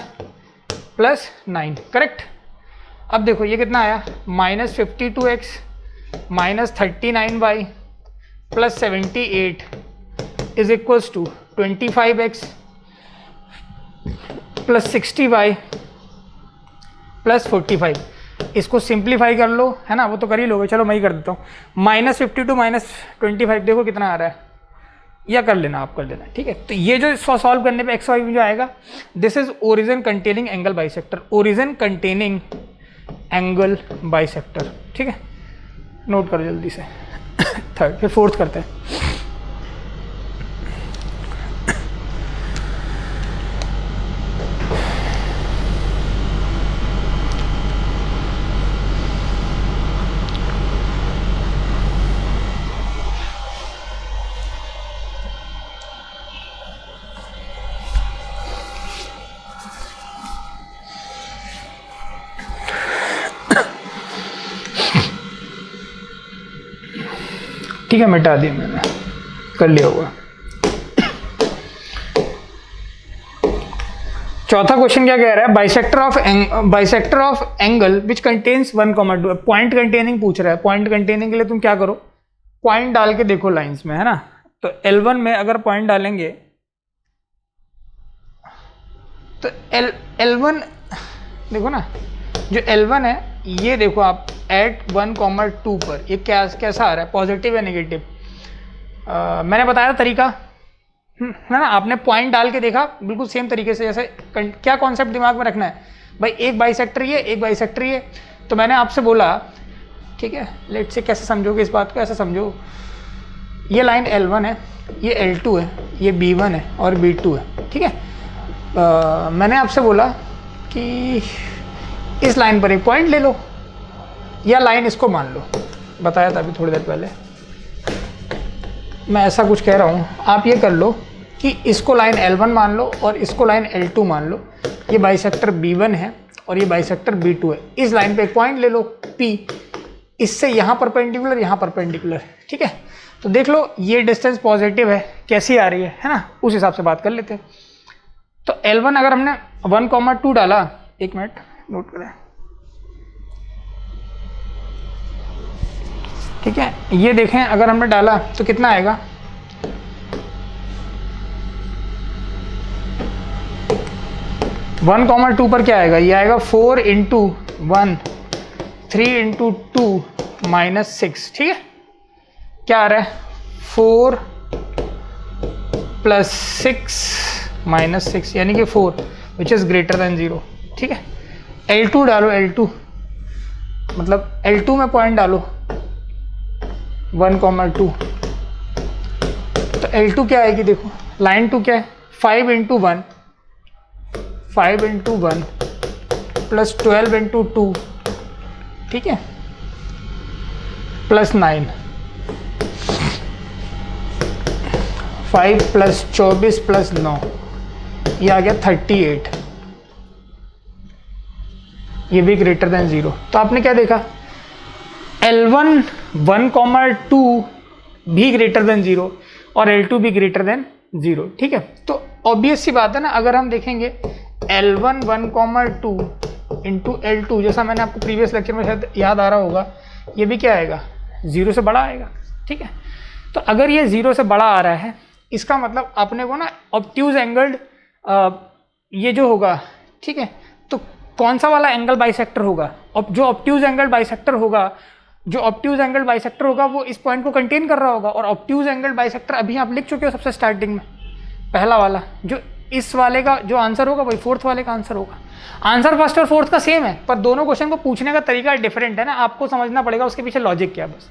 plus 9, correct. अब देखो ये कितना आया, -52x minus 39y plus 78 is equals to 25x plus 60y plus 45। इसको सिंप्लीफाई कर लो, है ना, वो तो कर ही लोगे, चलो मैं ही कर देता हूँ। -52 माइनस 25 देखो कितना आ रहा है, या कर लेना, आप कर लेना, ठीक है। तो ये जो सॉल्व करने पे एक्स वाई में जो आएगा, this is origin containing angle bisector, origin containing angle bisector, ठीक है। नोट करो जल्दी से। थर्ड, फिर फोर्थ करते हैं। ठीक है, मिटा दिया मैंने, कर लिया होगा। चौथा क्वेश्चन क्या कह रहा है, bisector of angle which contains 1,2, point containing पूछ रहा है। पॉइंट कंटेनिंग के लिए तुम क्या करो, पॉइंट डाल के देखो लाइंस में, है ना। तो L1 में अगर पॉइंट डालेंगे तो L1 देखो ना, जो L1 है ये देखो आप एट 1,2 पर ये कैसा आ रहा है, पॉजिटिव या नेगेटिव। मैंने बताया तरीका, है ना, आपने पॉइंट डाल के देखा, बिल्कुल सेम तरीके से। जैसे क्या कॉन्सेप्ट दिमाग में रखना है भाई, एक बाइसेक्टर ये, एक बाइसेक्टर ये। तो मैंने आपसे बोला, ठीक है, लेट से कैसे समझोगे इस बात को, ऐसे समझो, ये लाइन L1 है, ये L2 है, ये B1 है और B2 है, ठीक है। मैंने आपसे बोला कि इस लाइन पर एक पॉइंट ले लो या लाइन इसको मान लो, बताया था अभी थोड़ी देर पहले। मैं ऐसा कुछ कह रहा हूँ, आप ये कर लो कि इसको लाइन L1 मान लो और इसको लाइन L2 मान लो। ये बाइसेक्टर B1 है और ये बाइसेक्टर B2 है। इस लाइन पे एक पॉइंट ले लो P, इससे यहाँ परपेंडिकुलर, यहाँ परपेंडिकुलर, ठीक है। तो देख लो ये डिस्टेंस पॉजिटिव है, कैसी आ रही है ना, उस हिसाब से बात कर लेते हैं। तो L1 अगर हमने 1,2 डाला, एक मिनट नोट करें, ठीक है। ये देखें अगर हमने डाला तो कितना आएगा, वन कॉमा टू पर क्या आएगा, ये आएगा 4 इंटू 1, 3 इंटू 2 माइनस 6, ठीक है। क्या आ रहा है, 4 प्लस 6 माइनस 6, यानी कि 4 विच इज़ ग्रेटर देन 0, ठीक है। L2 डालो, L2 मतलब L2 में पॉइंट डालो 1,2, तो L2 क्या आएगी, देखो लाइन 2 क्या है, 5 इंटू 1, 5 इंटू 1 प्लस 12 इंटू 2, ठीक है, प्लस 9, 5 प्लस 24 प्लस 9, ये आ गया 38, ये भी ग्रेटर देन 0। तो आपने क्या देखा, L1 1,2 भी ग्रेटर देन 0 और L2 भी ग्रेटर देन 0, ठीक है। तो ऑब्वियस सी बात है ना, अगर हम देखेंगे L1 1,2 इंटू L2, जैसा मैंने आपको प्रीवियस लेक्चर में शायद याद आ रहा होगा, ये भी क्या आएगा, 0 से बड़ा आएगा, ठीक है। तो अगर ये 0 से बड़ा आ रहा है, इसका मतलब अपने को ना ऑब्ट्यूज एंगल्ड ये जो होगा, ठीक है, तो कौन सा वाला एंगल बाइसेक्टर होगा, जो ऑब्ट्यूज एंगल बाइसेक्टर होगा, जो ऑब्ट्यूज एंगल बाइसेक्टर होगा वो इस पॉइंट को कंटेन कर रहा होगा। और ऑब्ट्यूज एंगल बाइसेक्टर अभी आप लिख चुके हो सबसे स्टार्टिंग में, पहला वाला, जो इस वाले का जो आंसर होगा वही फोर्थ वाले का आंसर होगा। आंसर फर्स्ट और फोर्थ का सेम है, पर दोनों क्वेश्चन को पूछने का तरीका डिफरेंट है ना, आपको समझना पड़ेगा उसके पीछे लॉजिक क्या है। बस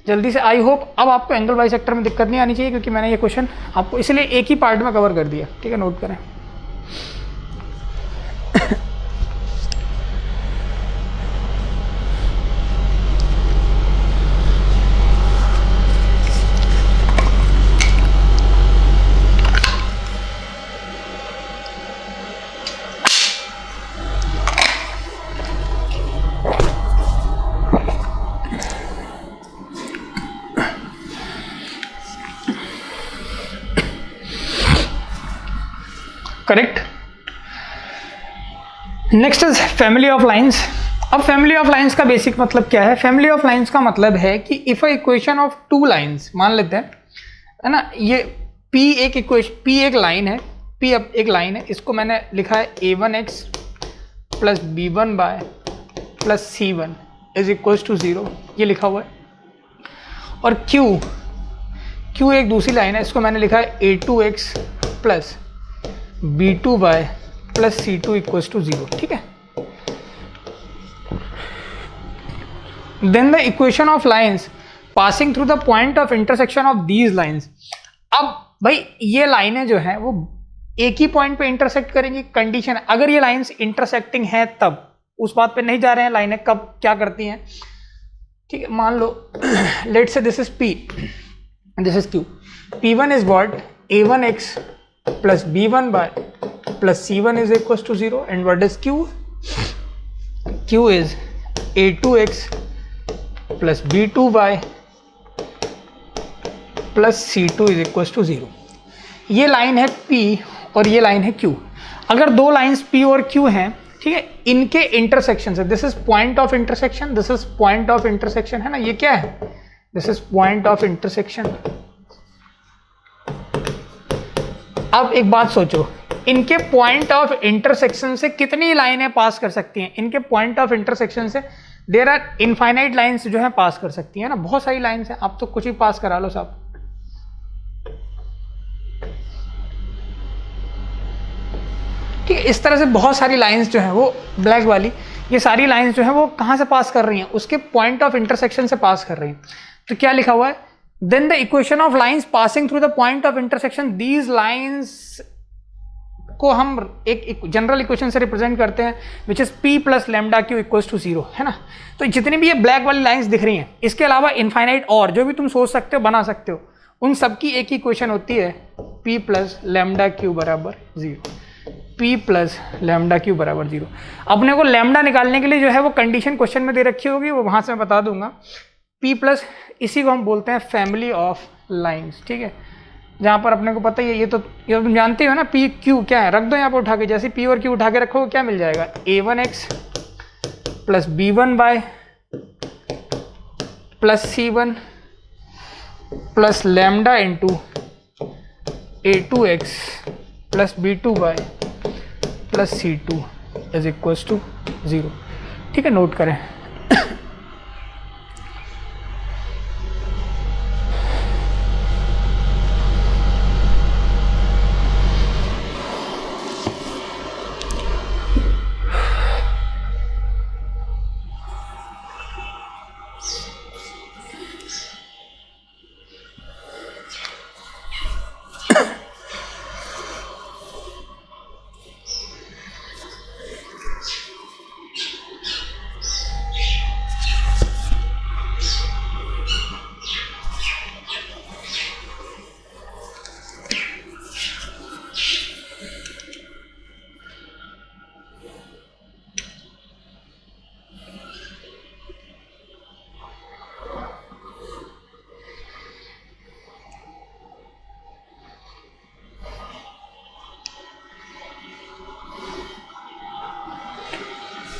जल्दी से, आई होप अब आपको एंगल बाइसेक्टर में दिक्कत नहीं आनी चाहिए, क्योंकि मैंने ये क्वेश्चन आपको इसलिए एक ही पार्ट में कवर कर दिया, ठीक है, नोट करें। Correct. Next is family of lines. अब फैमिली ऑफ लाइंस का बेसिक मतलब क्या है? फैमिली ऑफ लाइंस का मतलब है कि if a equation of two lines, मान लेते हैं है ना, ये P एक इक्वेशन, P एक लाइन है, P अब एक लाइन है, इसको मैंने लिखा है a1x plus b1 by plus c1 is equal to 0, ये लिखा हुआ है। और Q एक दूसरी लाइन है, इसको मैंने लिखा है a2x plus b2 by plus c2 equal to 0, ठीक है। Then the equation of lines passing through the point of intersection of these lines. अब भाई ये लाइनें जो हैं वो एक ही पॉइंट पे इंटरसेक्ट करेंगी, कंडीशन है। अगर ये लाइन्स इंटरसेक्टिंग हैं तब, उस बात पे नहीं जा रहे हैं लाइनें कब क्या करती हैं, ठीक है। मान लो let's say this is P, this is Q, P1 is what, a1x plus b1 by plus c1 is equal to 0 and what is Q is a2x plus b2 by plus c2 is equal to 0। ये line है P और ये line है Q। अगर दो lines P और Q हैं, ठीक है, इनके इंटरसेक्शन से, this is point of intersection, this is point of intersection, है ना, ये क्या है, this is point of intersection. अब एक बात सोचो, इनके पॉइंट ऑफ इंटरसेक्शन से कितनी लाइनें पास कर सकती हैं? इनके पॉइंट ऑफ इंटरसेक्शन से देयर आर इनफाइनाइट लाइंस जो है पास कर सकती है ना, बहुत सारी लाइंस हैं, आप तो कुछ ही पास करा लो साहब। ठीक है, इस तरह से बहुत सारी लाइंस जो है वो ब्लैक वाली, ये सारी लाइंस जो है वो कहाँ से पास कर रही हैं? उसके पॉइंट ऑफ इंटरसेक्शन से पास कर रही हैं। तो क्या लिखा हुआ है, then the equation of lines passing through the point of intersection these lines को हम एक जनरल इक्वेशन से रिप्रेजेंट करते हैं which is P plus lambda Q equals to 0, है ना। तो जितनी भी ये ब्लैक वाली लाइंस दिख रही हैं, इसके अलावा इनफाइनाइट और जो भी तुम सोच सकते हो बना सकते हो, उन सबकी एक ही इक्वेशन होती है P प्लस लैम्डा Q बराबर 0, P प्लस लैम्डा Q बराबर 0। अपने को लैम्डा निकालने के लिए जो है वो कंडीशन क्वेश्चन में दे रखी होगी, वो वहाँ से मैं बता दूंगा। P प्लस, इसी को हम बोलते हैं फैमिली ऑफ लाइंस, ठीक है, जहाँ पर अपने को पता ही है, ये तो तुम जानते हो ना, P Q क्या है, रख दो यहाँ पर उठा के, जैसे P और Q उठा के रखोगे क्या मिल जाएगा, a1x plus b1 by plus c1 plus lambda into a2x plus b2 by plus c2 is equals to 0, ठीक है, नोट करें।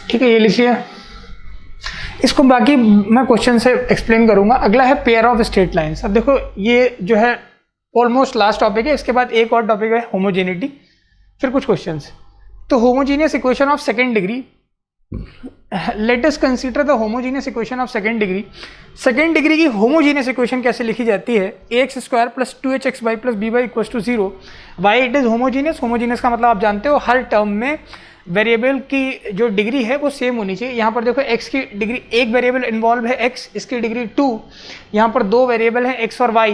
ठीक है, ये लिखिए, इसको बाकी मैं क्वेश्चन से एक्सप्लेन करूंगा। अगला है पेयर ऑफ स्ट्रेट लाइंस। अब देखो ये जो है ऑलमोस्ट लास्ट टॉपिक है, इसके बाद एक और टॉपिक है होमोजेनिटी, फिर कुछ क्वेश्चंस। तो homogeneous equation of second degree, let us consider the homogeneous equation of second degree. Second degree की होमोजीनियस इक्वेशन कैसे लिखी जाती है, ax square plus 2hxy plus by equals to 0। Why it is homogeneous, homogeneous का मतलब आप जानते हो हर टर्म में वेरिएबल की जो डिग्री है वो सेम होनी चाहिए। यहाँ पर देखो x की डिग्री, एक वेरिएबल इन्वॉल्व है x, इसकी डिग्री 2, यहाँ पर दो वेरिएबल हैं x और y,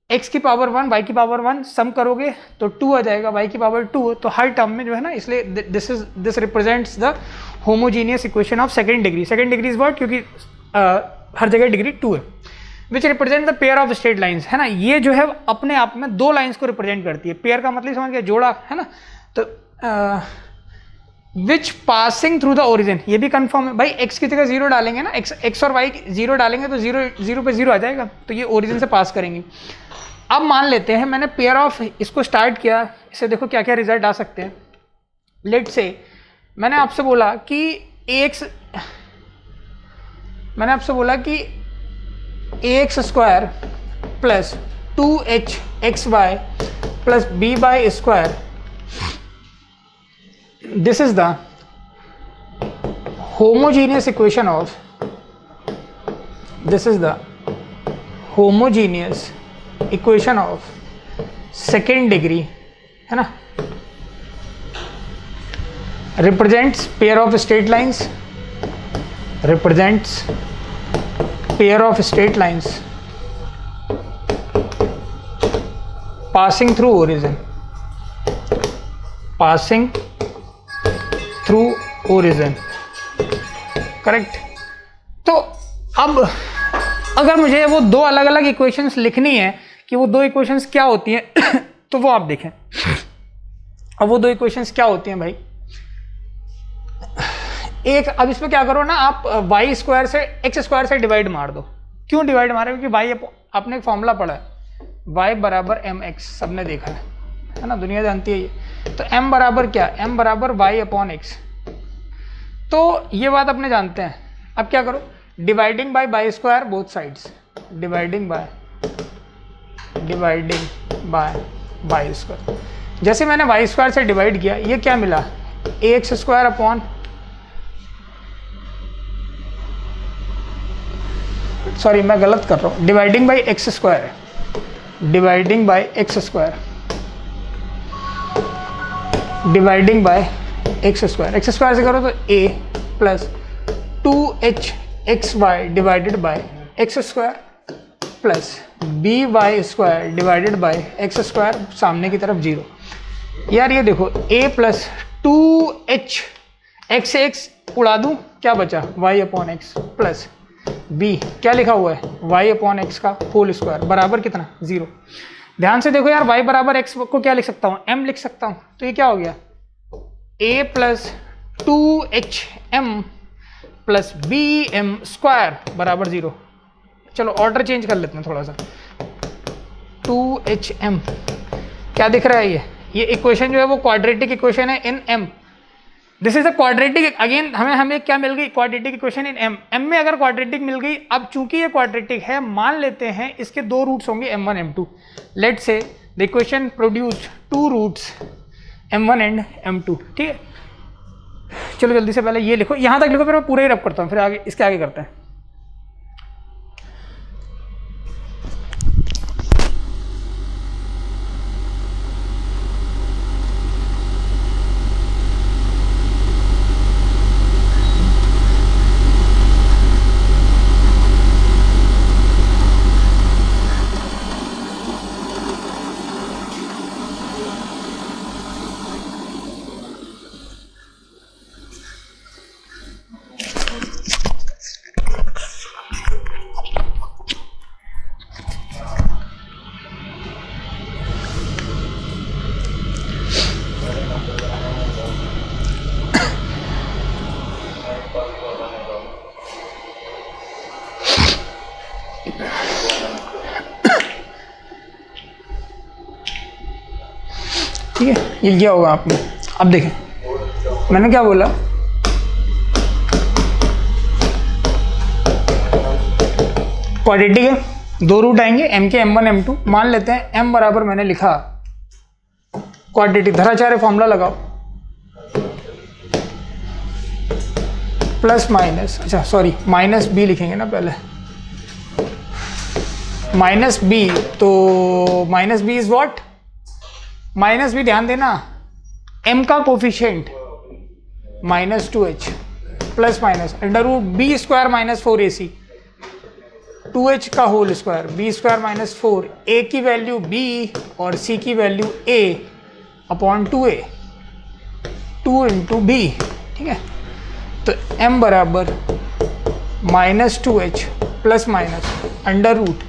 x की पावर 1 y की पावर 1, सम करोगे तो 2 आ जाएगा, y की पावर 2, तो हर टर्म में जो है ना, इसलिए this represents the homogeneous equation of second degree. Second degree is what, क्योंकि हर जगह डिग्री 2 है, which represent the pair of straight lines, है ना। ये जो है अपने आप में दो लाइंस को रिप्रेजेंट करती है। पेयर का मतलब समझ गया, जोड़ा, है ना। तो विच पासिंग थ्रू द ओरिजिन, ये भी कंफर्म है भाई, x की जगह 0 डालेंगे ना, x और y 0 डालेंगे तो 0 पे 0 आ जाएगा, तो ये ओरिजिन से पास करेंगे। अब मान लेते हैं मैंने पेयर ऑफ इसको स्टार्ट किया, इससे देखो क्या क्या रिजल्ट आ सकते हैं। लेट से मैंने आपसे बोला कि ax square plus 2hxy plus b by square, this is the homogeneous equation of second degree, है ना, represents pair of straight lines passing through origin, correct. तो अब अगर मुझे वो दो अलग अलग इक्वेशंस लिखनी है कि वो दो इक्वेशंस क्या होती हैं तो वो आप देखें। अब वो दो इक्वेशंस क्या होती हैं भाई, एक, अब इसमें क्या करो ना, आप वाई स्क्वायर से एक्स स्क्वायर से डिवाइड मार दो। क्यों डिवाइड मारे? क्योंकि वाई, आपने एक फॉर्मूला पढ़ा है, वाई बराबर एम एक्स, सबने देखा है ना, दुनिया जानती है ये। तो एम बराबर क्या, एम बराबर वाई अपॉन एक्स, तो ये बात अपने जानते हैं। अब क्या करो, dividing by square both sides, dividing by square. जैसे मैंने वाई स्क्वायर से डिवाइड किया, ये क्या मिला, ए एक्स स्क्वायर अपॉन, सॉरी मैं गलत कर रहा हूँ, डिवाइडिंग बाय एक्स स्क्वायर है, डिवाइडिंग बाय एक्स स्क्वायर से करो तो a plus 2hxy divided by x square plus by square divided by x square, सामने की तरफ 0। यार ये देखो, a प्लस 2h x उड़ा दूं, क्या बचा, y upon x plus b, क्या लिखा हुआ है, y अपॉन एक्स का होल स्क्वायर बराबर कितना, 0। ध्यान से देखो यार, y बराबर x को क्या लिख सकता हूँ, m लिख सकता हूँ। तो ये क्या हो गया, a plus 2hm plus bm square बराबर 0। चलो ऑर्डर चेंज कर लेते हैं थोड़ा सा, 2hm क्या दिख रहा है, ये इक्वेशन जो है वो क्वाड्रेटिक इक्वेशन है इन m। This is a quadratic, again हमें क्या मिल गई, क्वाड्रेटिक इक्वेशन इन m में अगर क्वाड्रेटिक मिल गई। अब चूंकि ये क्वाड्रेटिक है, मान लेते हैं इसके दो रूट्स होंगे m1 m2। Let say the equation produce two roots m1 and m2, ठीक है। चलो जल्दी से पहले ये लिखो, यहां तक लिखो, फिर मैं पूरा ही रब करता हूं, फिर आगे इसके आगे करते हैं। ठीक है, ये क्या होगा आपने, अब देखें मैंने क्या बोला, क्वाड्रेटिक है, दो रूट आएंगे m के m1 m2। मान लेते हैं m बराबर मैंने लिखा क्वाड्रेटिक, धराचार्य फॉर्मूला लगाओ, प्लस माइनस, अच्छा सॉरी माइनस b लिखेंगे ना पहले, माइनस b, तो minus b is what, minus b ध्यान देना, m का coefficient -2h plus minus under root b square minus 4ac, 2h का whole square, b square minus 4, a की वैल्यू b और c की value a upon 2a, 2 into b, ठीक है। तो m बराबर -2h plus minus under root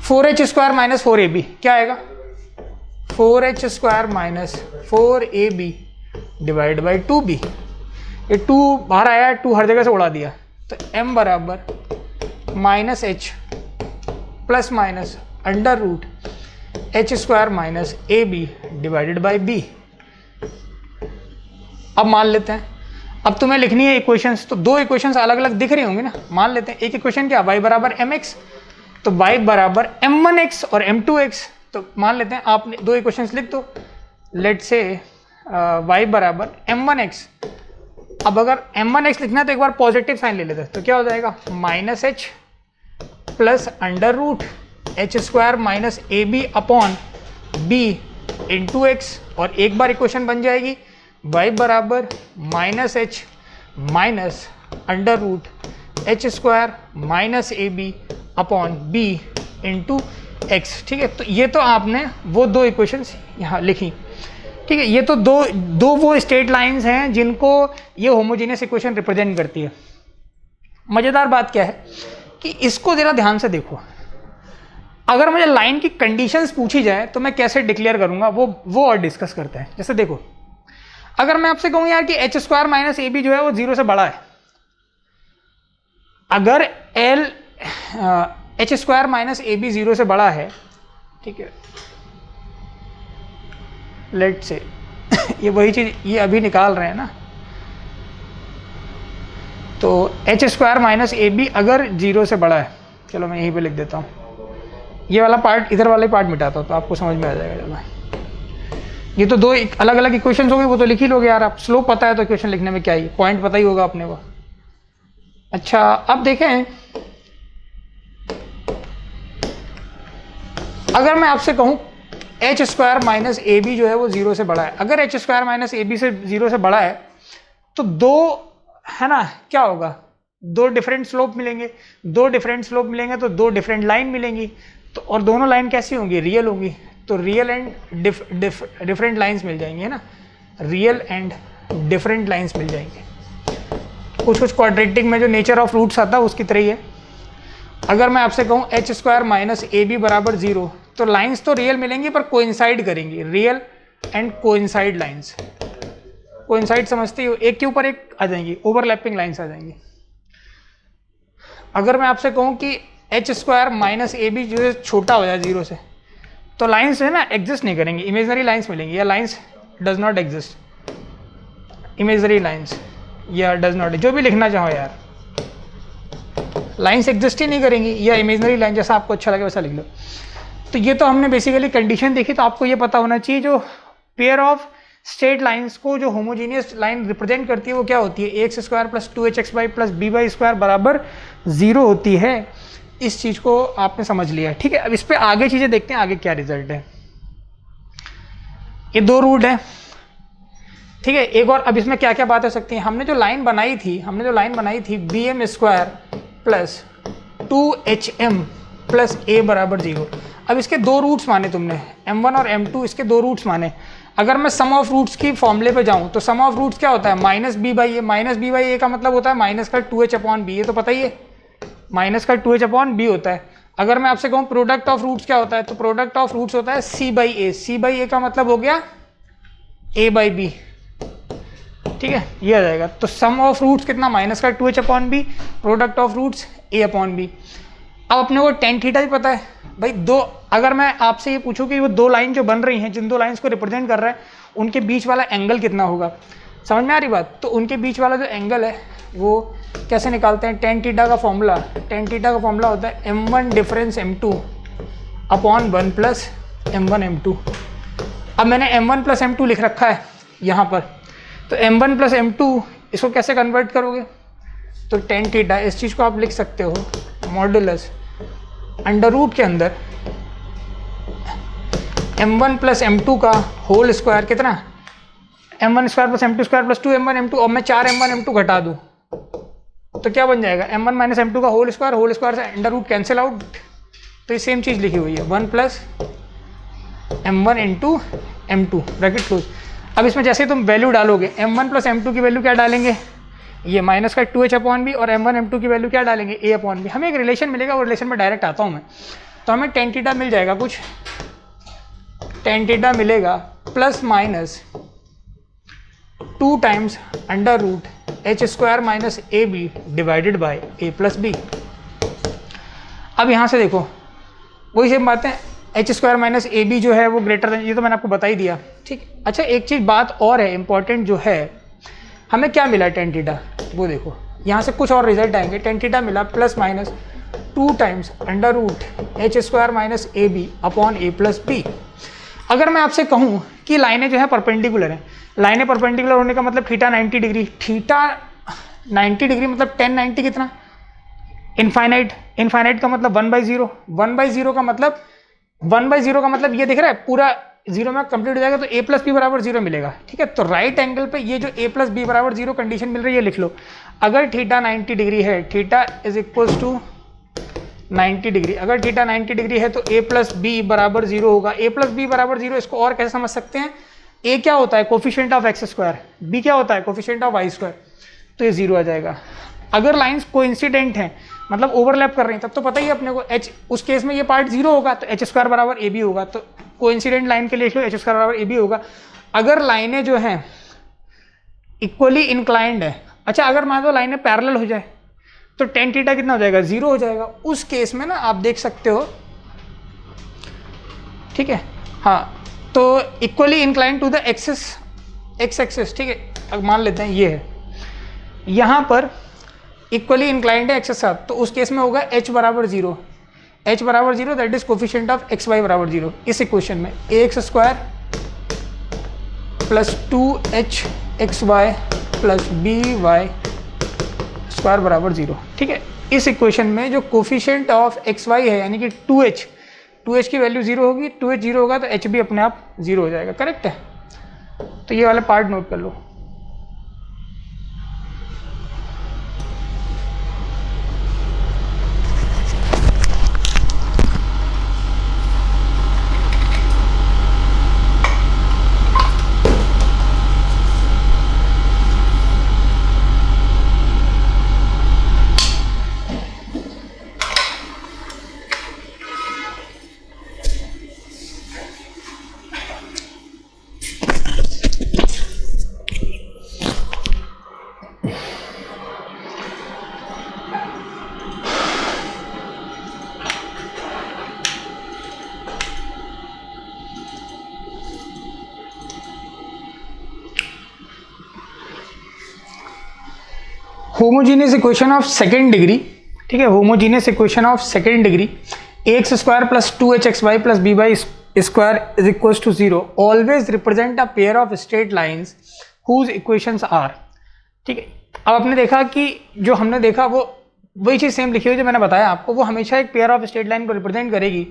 4h square minus 4ab, क्या आएगा, 4h square minus 4ab divide by 2b। ये 2 बाहर आया, 2 हर जगह से उड़ा दिया, तो m बराबर -h plus minus under root H square minus A B divided by B. अब मान लेते हैं, अब तुम्हें लिखनी है इक्वेशंस, तो दो इक्वेशंस अलग अलग दिख रही होंगी ना। मान लेते हैं एक इक्वेशन क्या, y बराबर एम एक्स, तो y बराबर m1x और m2x। तो मान लेते हैं आपने दो इक्वेशंस लिख दो, लेट से y बराबर m1x। अब अगर m1x लिखना है तो एक बार पॉजिटिव साइन ले लेते हैं, तो क्या हो जाएगा minus H plus under root H square minus ए B upon B into X, और एक बार इक्वेशन बन जाएगी y बराबर minus H minus under root H square minus ए B upon B into X. ठीक है, तो ये तो आपने वो दो इक्वेशंस यहाँ लिखी। ठीक है, ये तो दो वो स्ट्रेट लाइंस हैं जिनको ये होमोजेनियस इक्वेशन रिप्रेजेंट करती है। मज़ेदार बात क्या है कि इसको ज़रा ध्यान से देखो, अगर मुझे लाइन की कंडीशंस पूछी जाए तो मैं कैसे डिक्लेयर करूँगा वो और डिस्कस करते हैं। जैसे देखो, अगर मैं आपसे कहूँ यार कि H square minus A B जो है वो 0 से बड़ा है, अगर एच स्क्वायर माइनस ए बी 0 से बड़ा है, ठीक है, लेट से ये वही चीज़ ये अभी निकाल रहे हैं ना, तो एच स्क्वायर माइनस ए बी अगर 0 से बड़ा है, चलो मैं यहीं पे लिख देता हूँ, ये वाला पार्ट इधर वाले पार्ट मिटाता हूँ तो आपको समझ में आ जाएगा। चलो, ये तो दो अलग अलग इक्वेशंस हो गए, वो तो लिख ही लोगे यार आप, स्लोप पता है तो इक्वेशन लिखने में क्या ही, पॉइंट पता ही होगा अपने को। अच्छा, अब देखें, अगर मैं आपसे कहूं H square minus A B जो है वो 0 से बड़ा है, अगर एच स्क्वायर माइनस ए बी से 0 से बड़ा है तो दो है ना, क्या होगा, दो डिफरेंट स्लोप मिलेंगे, दो डिफरेंट स्लोप मिलेंगे तो दो डिफरेंट लाइन मिलेंगी, तो और दोनों लाइन कैसी होंगी, रियल होंगी, तो रियल एंड डिफरेंट लाइंस मिल जाएंगी, है ना, रियल एंड डिफरेंट लाइंस मिल जाएंगे। कुछ क्वाड्रेटिक में जो नेचर ऑफ रूट्स आता है उसकी तरह ही है। अगर मैं आपसे कहूँ एच स्क्वायर माइनस ए बी बराबर 0, तो लाइंस तो रियल मिलेंगी पर कोइंसाइड करेंगी, real and coincide lines. Coincide समझते हो, एक के ऊपर एक आ जाएंगी, ओवरलैपिंग लाइंस आ जाएंगी। अगर मैं आपसे कहूँ कि H square minus A B जो है छोटा हो जाए 0 से, तो लाइंस है ना एग्जिस्ट नहीं करेंगी, इमेजनरी लाइंस मिलेंगी, या lines does not exist, imaginary lines या डज नॉट, जो भी लिखना चाहो यार, लाइंस एग्जिस्ट ही नहीं करेंगी, या इमेजनरी लाइन, जैसा आपको अच्छा लगे वैसा लिख लो। तो ये तो हमने बेसिकली कंडीशन देखी, तो आपको ये पता होना चाहिए जो पेयर ऑफ स्ट्रेट लाइंस को जो होमोजीनियस लाइन रिप्रेजेंट करती है वो क्या होती है, X square plus 2hx Y plus B Y square बराबर 0 होती है। इस चीज़ को आपने समझ लिया, ठीक है। अब इस पे आगे चीज़ें देखते हैं, आगे क्या रिजल्ट है। ये दो रूट है, ठीक है। एक और अब इसमें क्या क्या बात हो सकती है, हमने जो लाइन बनाई थी b m square plus 2hm plus a बराबर 0। अब इसके दो रूट्स माने तुमने, m1 और m2, इसके दो रूट्स माने। अगर मैं सम ऑफ रूट्स की फॉर्मूले पे जाऊं तो सम ऑफ रूट्स क्या होता है, minus b by a. Minus b by a का मतलब होता है माइनस का 2h अपॉन बी, ये तो पता ही है, माइनस का 2h अपॉन बी होता है। अगर मैं आपसे कहूँ प्रोडक्ट ऑफ रूट्स क्या होता है, तो प्रोडक्ट ऑफ रूट्स होता है c by a. C by a का मतलब हो गया a बाई बी, ठीक है, ये आ जाएगा। तो सम ऑफ रूट्स कितना, माइनस का 2h upon B, product of roots a upon B. अब अपने को टेन थीटा भी पता है भाई। दो, अगर मैं आपसे ये पूछूं कि वो दो लाइन जो बन रही हैं, जिन दो लाइंस को रिप्रेजेंट कर रहा है, उनके बीच वाला एंगल कितना होगा, समझ में आ रही बात। तो उनके बीच वाला जो एंगल है वो कैसे निकालते हैं, टेन थीटा का फॉर्मूला, होता है m1 difference m2 upon 1 plus m1 m2। अब मैंने m1 प्लस m2 लिख रखा है यहाँ पर, तो m1 प्लस m2 इसको कैसे कन्वर्ट करोगे, तो टेन थीटा, इस चीज़ को आप लिख सकते हो मॉडुलस अंडर रूट के अंदर m1 प्लस m2 का होल स्क्वायर, कितना, m1 square plus m2 square plus 2m1 m2। और मैं 4m1 m2 घटा दूँ तो क्या बन जाएगा, m1 माइनस m2 का होल स्क्वायर से अंडर रूट कैंसिल आउट, तो ये सेम चीज़ लिखी हुई है 1 plus m1 into m2 bracket close. अब इसमें जैसे तुम वैल्यू डालोगे, m1 प्लस m2 की वैल्यू क्या डालेंगे, ये माइनस का 2h अपॉन बी, और m1 m2 की वैल्यू क्या डालेंगे, a अपॉन बी। हमें एक रिलेशन मिलेगा, वो रिलेशन में डायरेक्ट आता हूँ मैं। तो हमें टेन थीटा मिल जाएगा, कुछ टेन थीटा मिलेगा plus minus 2 times under root H square minus A B divided by A plus B. अब यहाँ से देखो, वही सेम बात है, एच स्क्वायर माइनस ए बी जो है वो ग्रेटर देन, ये तो मैंने आपको बता ही दिया, ठीक। अच्छा एक चीज़ बात और है इंपॉर्टेंट जो है, हमें क्या मिला टेन थीटा, वो देखो यहाँ से कुछ और रिजल्ट आएंगे। टेन थीटा मिला plus minus 2 times under root H square minus A B upon A plus B. अगर मैं आपसे कहूँ कि लाइनें जो है परपेंडिकुलर हैं, लाइनें परपेंडिकुलर होने का मतलब थीटा 90 डिग्री, थीटा 90 डिग्री मतलब 1090 कितना, इनफाइनाइट, इनफाइनाइट का मतलब 1/0, 1/0 का मतलब 1/0 का मतलब ये दिख रहा है पूरा जीरो में कंप्लीट हो जाएगा तो a प्लस बी बराबर 0 मिलेगा, ठीक है। तो राइट एंगल पे ये जो a प्लस बी बराबर 0 कंडीशन मिल रही है लिख लो। अगर थीटा 90 डिग्री है, theta is equals to 90 degree, अगर थीटा 90 डिग्री है तो a प्लस बी बराबर 0 होगा। a प्लस बी बराबर 0 इसको और कैसे समझ सकते हैं, a क्या होता है coefficient of X square, b क्या होता है कोफिशिएंट ऑफ वाई स्क्वायर, तो ये 0 आ जाएगा। अगर लाइंस कोइंसिडेंट हैं मतलब ओवरलैप कर रही हैं तब तो पता ही है अपने को h, उस केस में ये पार्ट 0 होगा तो एच स्क्वायर बराबर ए बी होगा। तो कोइंसिडेंट लाइन के लिए लिख लो एच स्क्वायर बराबर ए बी होगा। अगर लाइनें जो हैं इक्वली इंक्लाइंड है, अच्छा अगर मान लो लाइनें पैरेलल हो जाए तो टेन थीटा कितना हो जाएगा, 0 हो जाएगा। उस केस में ना आप देख सकते हो, ठीक है, हाँ, तो equally inclined to the axis, X axis, ठीक है, अब मान लेते हैं ये है, यहाँ पर इक्वली इंक्लाइंड है एक्स के साथ, तो उस केस में होगा h बराबर 0, h बराबर 0 that is coefficient of X Y बराबर 0। इस इक्वेशन में ax square plus 2h x Y plus B Y square बराबर 0, ठीक है। इस इक्वेशन में जो कोफिशिएंट ऑफ एक्स वाई है यानी कि 2h की वैल्यू 0 होगी, 2h 0 होगा तो h भी अपने आप 0 हो जाएगा, करेक्ट है। तो ये वाला पार्ट नोट कर लो। Homogeneous equation of second degree, ठीक है, homogeneous equation of second degree x square plus 2h x Y plus B Y square is equal to 0 always represent a pair of straight lines whose equations are, ठीक है। अब आपने देखा कि जो हमने देखा वो वही चीज़ सेम लिखी हुई जो मैंने बताया आपको, वो हमेशा एक पेयर ऑफ स्ट्रेट लाइन को रिप्रेजेंट करेगी।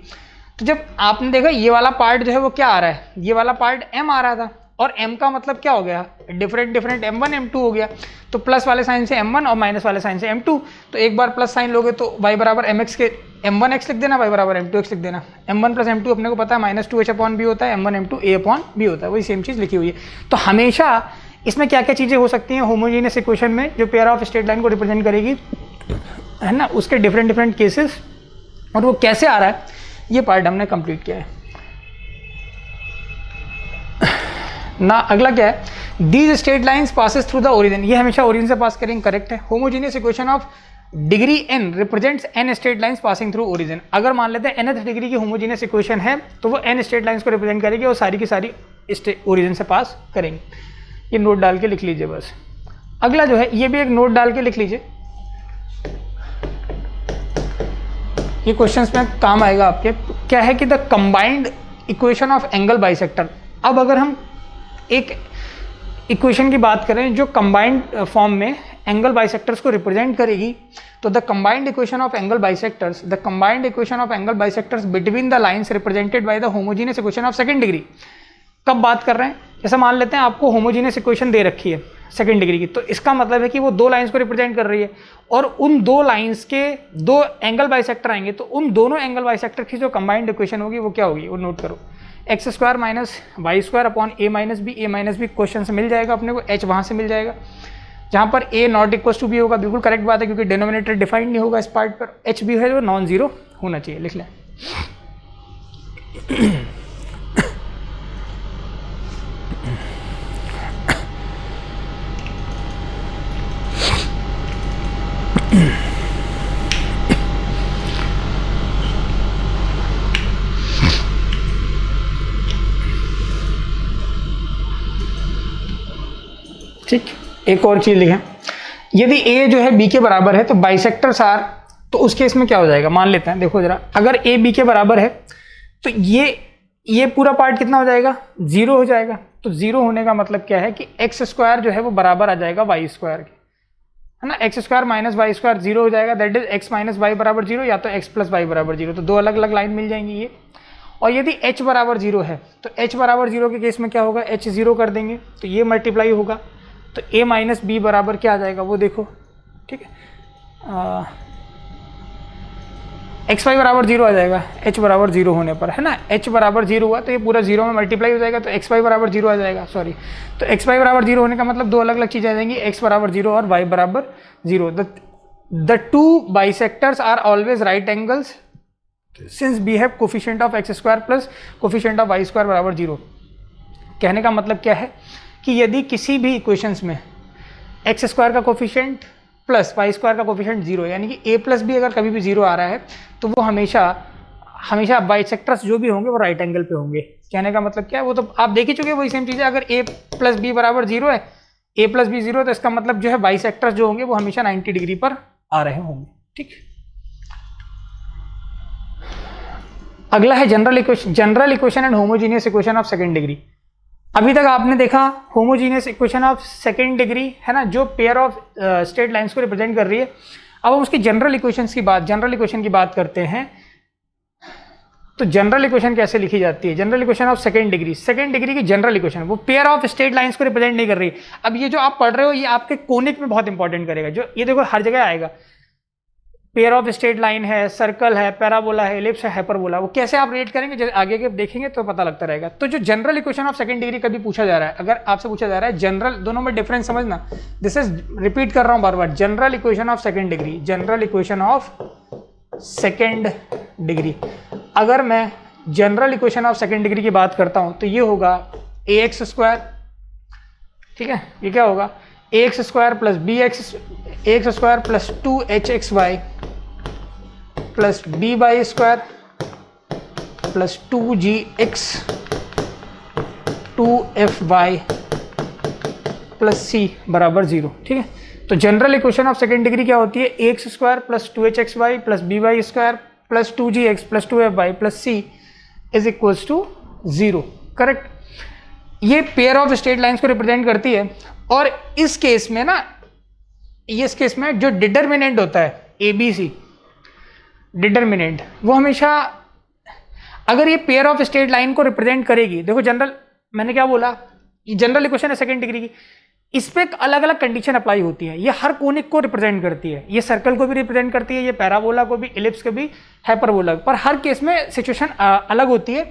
तो जब आपने देखा ये वाला पार्ट जो है वो क्या आ रहा है, ये वाला पार्ट m आ रहा था, और m का मतलब क्या हो गया, डिफरेंट डिफरेंट m1 m2 हो गया। तो प्लस वाले साइन से m1 और माइनस वाले साइन से m2, तो एक बार प्लस साइन लोगे तो y बराबर mx के m1x लिख देना, y बराबर m2x लिख देना। m1 प्लस m2 अपने को पता है माइनस 2h अपॉन बी होता है, m1 m2 a upon B होता है, वही सेम चीज़ लिखी हुई है। तो हमेशा इसमें क्या क्या चीज़ें हो सकती हैं होमोजीनियस इक्वेशन में जो पेयर ऑफ स्ट्रेट लाइन को रिप्रेजेंट करेगी, है ना, उसके डिफरेंट डिफरेंट केसेस, और वो कैसे आ रहा है ये पार्ट हमने कंप्लीट किया है ना। अगला क्या है, these straight lines passes through the origin, ये हमेशा ओरिजिन से पास करेंगे, करेक्ट है। Homogeneous equation of degree n represents n straight lines passing through origin. अगर मान लेते हैं nth डिग्री की होमोजीनियस इक्वेशन है तो वो n स्ट्रेट लाइंस को रिप्रेजेंट करेगी और सारी की सारी ओरिजिन से पास करेंगे। ये नोट डाल के लिख लीजिए बस। अगला जो है ये भी एक नोट डाल के लिख लीजिए, ये क्वेश्चंस में काम आएगा आपके। क्या है कि the combined equation of angle bisector. अब अगर हम एक इक्वेशन की बात करें जो कंबाइंड फॉर्म में एंगल बाइसेक्टर्स को रिप्रेजेंट करेगी, तो the combined equation of angle bisectors, the combined equation of angle bisectors between the lines represented by the homogeneous equation of second degree. कब बात कर रहे हैं, जैसे मान लेते हैं आपको होमोजीनियस इक्वेशन दे रखी है सेकंड डिग्री की, तो इसका मतलब है कि वो दो लाइंस को रिप्रेजेंट कर रही है और उन दो लाइंस के दो एंगल बाइसेक्टर आएंगे, तो उन दोनों एंगल बाइसेक्टर की जो कंबाइंड इक्वेशन होगी वो क्या होगी, वो नोट करो। X square minus Y square upon a minus b question से मिल जाएगा अपने को, एच वहाँ से मिल जाएगा, जहाँ पर ए नॉट इक्वल टू बी होगा, बिल्कुल करेक्ट बात है क्योंकि डिनोमिनेटर डिफाइंड नहीं होगा इस पार्ट पर, एच भी है जो नॉन जीरो होना चाहिए, लिख लें। ठीक, एक और चीज़ लिखें, यदि ए जो है बी के बराबर है तो बाइसेक्टर्स आर, तो उस केस में क्या हो जाएगा, मान लेते हैं, देखो जरा, अगर ए बी के बराबर है तो ये पूरा पार्ट कितना हो जाएगा, 0 हो जाएगा। तो 0 होने का मतलब क्या है कि एक्स स्क्वायर जो है वो बराबर आ जाएगा वाई स्क्वायर के, है ना, X square minus Y square 0 हो जाएगा, that is X minus Y बराबर 0 या तो एक्स प्लस वाई बराबर 0। तो दो अलग अलग लाइन मिल जाएंगी ये। और यदि h बराबर 0 है तो h बराबर 0 के केस में क्या होगा, h 0 कर देंगे तो ये मल्टीप्लाई होगा, तो a माइनस बी बराबर क्या आ जाएगा वो देखो, ठीक है, एक्स वाई बराबर 0 आ जाएगा h बराबर 0 होने पर, है ना, h बराबर 0 हुआ तो ये पूरा 0 में मल्टीप्लाई हो जाएगा, तो एक्स वाई बराबर 0 आ जाएगा, सॉरी, तो एक्स वाई बराबर 0 होने का मतलब दो अलग अलग चीज़ें आ जाएंगी, x बराबर 0 और y बराबर 0। The two bisectors are always right angles since B have coefficient of X square plus coefficient of Y square बराबर 0। कहने का मतलब क्या है कि यदि किसी भी इक्वेशंस में एक्स स्क्वायर का कोफिशिएंट प्लस वाई स्क्वायर का कोफिशिएंट 0 है, यानी कि a प्लस बी अगर कभी भी 0 आ रहा है तो वो हमेशा बाइसेक्टर्स जो भी होंगे वो राइट एंगल पे होंगे। कहने का मतलब क्या है, वो तो आप देख ही चुके हैं, वही सेम चीज़ है। अगर a प्लस बी बराबर 0 है, a प्लस बी 0 है, तो इसका मतलब जो है बाइसेक्टर्स जो होंगे वो हमेशा 90 डिग्री पर आ रहे होंगे, ठीक। अगला है general equation and homogeneous equation of second degree. अभी तक आपने देखा homogeneous equation of second degree, है ना, जो पेयर ऑफ स्ट्रेट लाइंस को रिप्रेजेंट कर रही है। अब हम उसकी जनरल इक्वेशन की बात करते हैं। तो जनरल इक्वेशन कैसे लिखी जाती है, general equation of second degree की जनरल इक्वेशन, वो पेयर ऑफ स्ट्रेट लाइंस को रिप्रेजेंट नहीं कर रही। अब ये जो आप पढ़ रहे हो ये आपके कोनिक में बहुत इंपॉर्टेंट करेगा, जो ये देखो हर जगह आएगा, पेयर ऑफ स्ट्रेट लाइन है, सर्कल है, पैराबोला है, एलिप्स है, हाइपरबोला, वो कैसे आप रेट करेंगे जब आगे के देखेंगे तो पता लगता रहेगा। तो जो general equation of second degree कभी पूछा जा रहा है, अगर आपसे पूछा जा रहा है जनरल, दोनों में डिफरेंस समझना, दिस इज रिपीट कर रहा हूं बार बार, general equation of second degree. अगर मैं general equation of second degree की बात करता हूं तो ये होगा ax स्क्वायर, ठीक है, ये क्या होगा ax square plus ax square plus 2hxy plus by square plus 2gx 2fy plus c बराबर 0, ठीक है। तो general equation of second degree क्या होती है, ax square plus 2hxy plus by square plus 2gx plus 2fy plus c is equals to 0, correct. ये pair of straight lines को represent करती है। और इस केस में जो डिटरमिनेंट होता है ABC डिटरमिनेंट, वो हमेशा अगर ये पेयर ऑफ स्ट्रेट लाइन को रिप्रेजेंट करेगी, देखो जनरल, मैंने क्या बोला, ये जनरल इक्वेशन है सेकंड डिग्री की, इस पे अलग अलग कंडीशन अप्लाई होती है। ये हर कोनिक को रिप्रेजेंट करती है, ये सर्कल को भी रिप्रेजेंट करती है, ये पैराबोला को भी, एलिप्स को भी, हाइपरबोला, पर हर केस में सिचुएशन अलग होती है।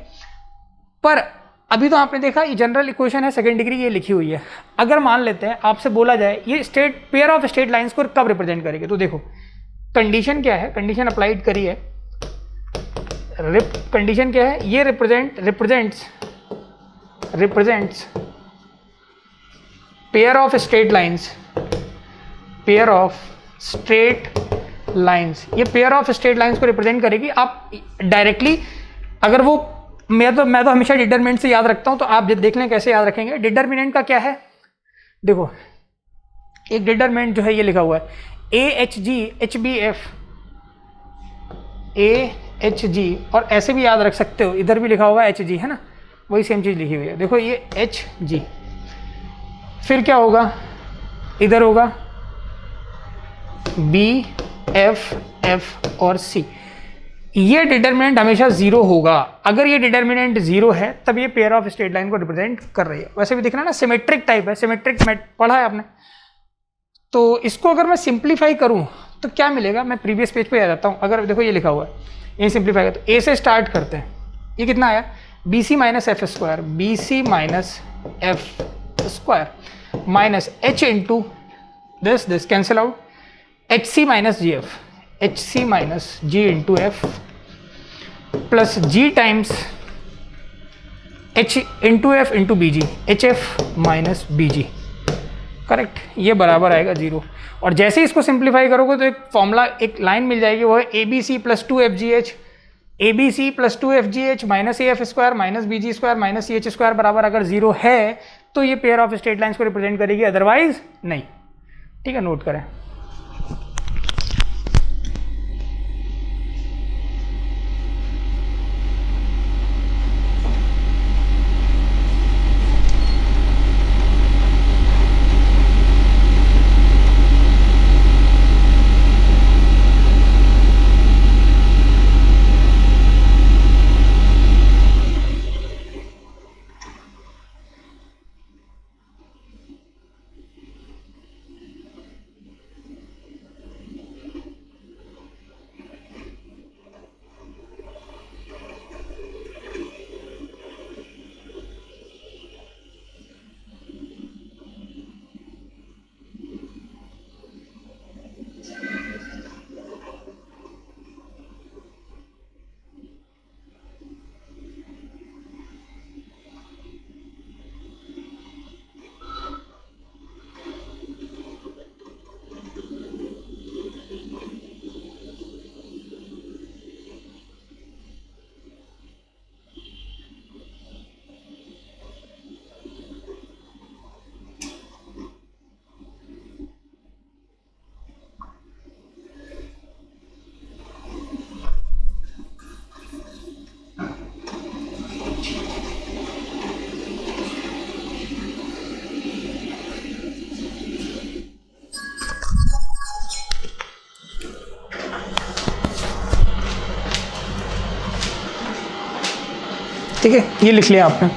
पर अभी तो आपने देखा ये जनरल इक्वेशन है सेकंड डिग्री, ये लिखी हुई है। अगर मान लेते हैं आपसे बोला जाए ये पेयर ऑफ स्ट्रेट लाइंस को कब रिप्रेजेंट करेगी, तो देखो कंडीशन क्या है, कंडीशन अप्लाइड करी है, कंडीशन क्या है, ये represents pair of straight lines, ये पेयर ऑफ स्ट्रेट लाइंस को रिप्रेजेंट करेगी। आप डायरेक्टली, अगर वो मैं तो हमेशा डिटरमिनेंट से याद रखता हूं, तो आप देख लें कैसे याद रखेंगे। डिटरमिनेंट का क्या है, देखो एक डिटरमिनेंट जो है ये लिखा हुआ है AHG HBF AHG, और ऐसे भी याद रख सकते हो, इधर भी लिखा हुआ है HG, है ना, वही सेम चीज लिखी हुई है, देखो ये HG। फिर क्या होगा, इधर होगा B F F और C। ये डिटरमिनेंट हमेशा 0 होगा। अगर ये डिटरमिनेंट 0 है तब ये पेयर ऑफ स्ट्रेट लाइन को रिप्रेजेंट कर रही है। वैसे भी दिखना ना, सिमेट्रिक टाइप है, सिमेट्रिक पढ़ा है आपने। तो इसको अगर मैं सिंप्लीफाई करूं तो क्या मिलेगा, मैं प्रीवियस पेज पे आ जाता हूं। अगर देखो ये लिखा हुआ है, ये सिंप्लीफाई करते तो A से स्टार्ट करते हैं, ये कितना आया BC minus F square, BC minus F square minus H into this cancel out, HC minus GF, HC minus G into F plus G times H into F into BG, HF minus BG, correct. ये बराबर आएगा 0। और जैसे इसको simplify करोगे तो एक formula, एक लाइन मिल जाएगी, वो है ABC plus 2FGH, ABC plus 2FGH minus AF square minus BG square minus CH square बराबर अगर 0 है तो ये पेयर ऑफ स्ट्रेट लाइंस को रिप्रेजेंट करेगी, अदरवाइज नहीं। ठीक है, नोट करें। ठीक है, ये लिख लिया आपने।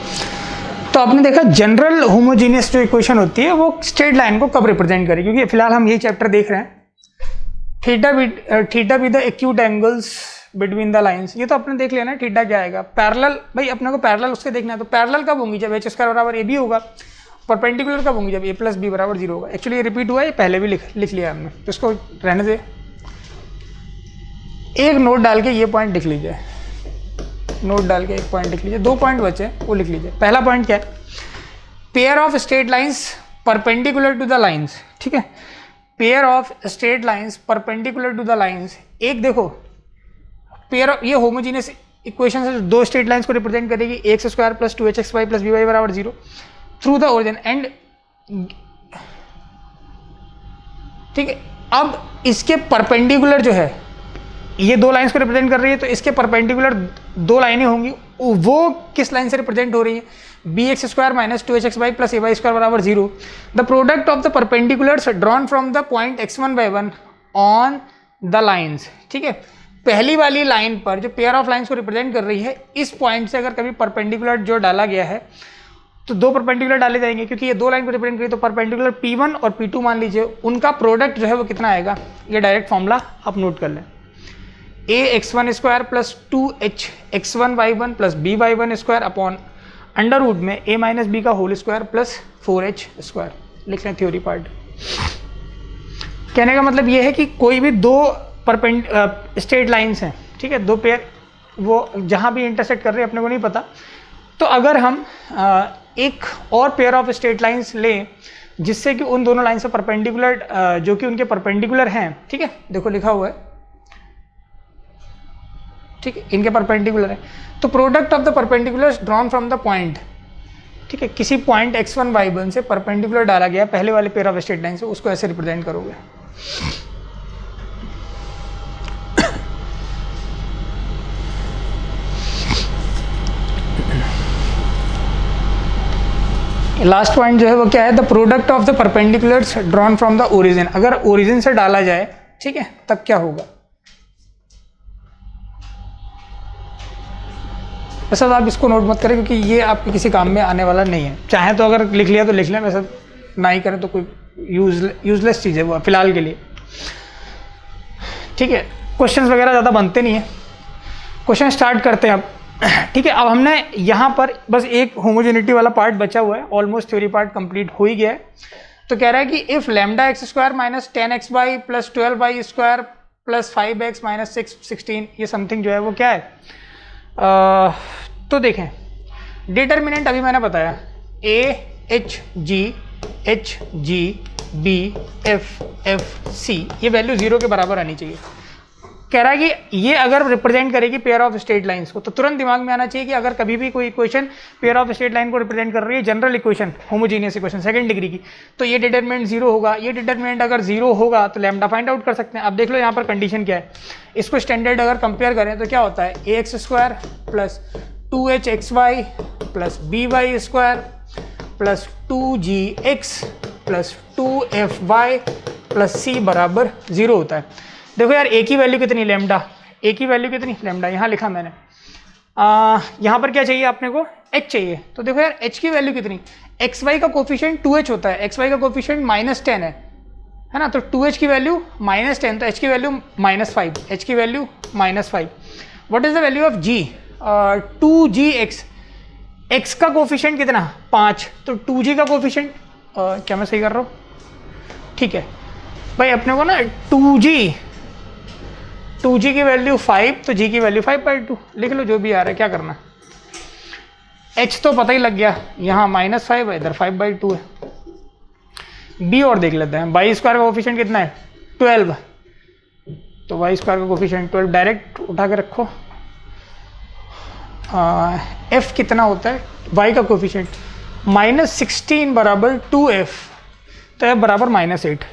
तो आपने देखा जनरल होमोजीनियस जो इक्वेशन होती है वो स्ट्रेट लाइन को कब रिप्रेजेंट करेगी, क्योंकि फिलहाल हम यही चैप्टर देख रहे हैं। Theta be the acute angles between the lines, ये तो आपने देख लिया ना, थीटा क्या आएगा। पैरेलल, भाई अपने को पैरेलल उसके देखना है, तो पैरेलल कब होंगी, जब h² बराबर ए बी होगा। परपेंडिकुलर कब होंगी, जब a प्लस बी बराबर 0 होगा। एक्चुअली ये रिपीट हुआ है, पहले भी लिख लिया हमने, तो इसको रहने दे। एक नोट डाल के ये पॉइंट लिख लीजिए, नोट डाल के एक पॉइंट लिख लीजिए, 2 पॉइंट बचे वो लिख लीजिए। पहला पॉइंट क्या है, pair of straight lines perpendicular to the lines. ठीक है, pair of straight lines perpendicular to the lines. एक देखो पेयर, ये होमोजीनियस इक्वेशन से दो स्ट्रेट लाइंस को रिप्रेजेंट करेगी, x² plus 2hxy plus by बराबर 0 थ्रू द ओरिजिन एंड। ठीक है, अब इसके परपेंडिकुलर जो है, ये दो लाइंस को रिप्रेजेंट कर रही है, तो इसके परपेंडिकुलर दो लाइनें होंगी, वो किस लाइन से रिप्रेजेंट हो रही है, bx² minus 2hxy plus ay² बराबर 0। The product of the perpendiculars drawn from the point x1 by 1 on the lines. ठीक है, पहली वाली लाइन पर जो पेयर ऑफ लाइंस को रिप्रेजेंट कर रही है, इस पॉइंट से अगर कभी परपेंडिकुलर जो डाला गया है, तो दो परपेंडिकुलर डाले जाएंगे, क्योंकि ये दो लाइन को रिप्रेजेंट करिए, तो परपेंडिकुलर P1 और P2 मान लीजिए, उनका प्रोडक्ट जो है वो कितना आएगा, ये डायरेक्ट फॉर्मूला आप नोट कर लें। ax1² plus 2hx1y1 plus by1² upon under root में a माइनस बी का होल स्क्वायर प्लस 4h²। लिख लें थ्योरी पार्ट। कहने का मतलब ये है कि कोई भी दो स्ट्रेट लाइंस हैं, ठीक है, दो पेयर, वो जहाँ भी इंटरसेक्ट कर रहे हैं अपने को नहीं पता, तो अगर हम एक और पेयर ऑफ स्ट्रेट लाइंस लें जिससे कि उन दोनों लाइन से परपेंडिकुलर, जो कि उनके परपेंडिकुलर हैं, ठीक है, देखो लिखा हुआ है, ठीक है, इनके परपेंडिकुलर है, तो product of the perpendiculars drawn from the point, ठीक है, किसी पॉइंट x1 y1 से परपेंडिकुलर डाला गया पहले वाले पेयर ऑफ स्ट्रेट लाइन से, उसको ऐसे रिप्रेजेंट करोगे। लास्ट पॉइंट जो है वो क्या है, the product of the perpendiculars drawn from the origin. अगर ओरिजिन से डाला जाए, ठीक है, तब क्या होगा। वैसे तो आप इसको नोट मत करें, क्योंकि ये आपके किसी काम में आने वाला नहीं है। चाहे तो अगर लिख लिया तो लिख लें, वैसे ना ही करें तो कोई यूजलेस चीज़ है वो फिलहाल के लिए। ठीक है, क्वेश्चंस वगैरह ज़्यादा बनते नहीं है, क्वेश्चन स्टार्ट करते हैं अब। ठीक है, अब हमने यहाँ पर बस एक होमोजेनिटी वाला पार्ट बचा हुआ है, ऑलमोस्ट थ्योरी पार्ट कंप्लीट हो ही गया है। तो कह रहा है कि if λx² minus 10xy plus 12y² plus 5x minus 16, ये समथिंग जो है वो क्या है। तो देखें, डिटर्मिनेंट अभी मैंने बताया a h g b f f c, ये वैल्यू 0 के बराबर आनी चाहिए। कह रहा है कि ये अगर रिप्रेजेंट करेगी पेयर ऑफ स्ट्रेट लाइंस को, तो तुरंत दिमाग में आना चाहिए कि अगर कभी भी कोई equation pair of straight line को रिप्रेजेंट कर रही है, general equation homogeneous equation second degree की, तो ये डिटरमिनेंट 0 होगा। ये डिटरमिनेंट अगर 0 होगा तो लैम्डा फाइंड आउट कर सकते हैं। अब देख लो यहाँ पर कंडीशन क्या है, इसको स्टैंडर्ड अगर कंपेयर करें तो क्या होता है, ax² plus 2hxy plus by² plus 2gx plus 2fy plus c बराबर 0 होता है। देखो यार ए की वैल्यू कितनी, लैम्डा, ए की वैल्यू कितनी, लैम्डा, यहाँ लिखा मैंने। यहाँ पर क्या चाहिए आपने को, h चाहिए। तो देखो यार h की वैल्यू कितनी, xy का कोफिशिएंट 2h होता है, xy का कोफिशिएंट -10 है ना, तो 2h की वैल्यू -10, तो h की वैल्यू -5, h की value -5। What is the value of g, 2gx, x का कोफिशिएंट कितना 5, तो 2g का कोफिशिएंट क्या मैं सही कर रहा हूँ, ठीक है भाई, अपने को ना 2g की वैल्यू 5, तो g की वैल्यू 5/2 लिख लो, जो भी आ रहा है, क्या करना है, h तो पता ही लग गया, यहाँ -5 है, इधर 5/2 है। b और देख लेते हैं, y² का कोफिशिएंट कितना है 12, तो y² का कोफिशिएंट 12 डायरेक्ट उठा के रखो। f कितना होता है, y का कोफिशिएंट -16 बराबर 2f, तो f बराबर -8,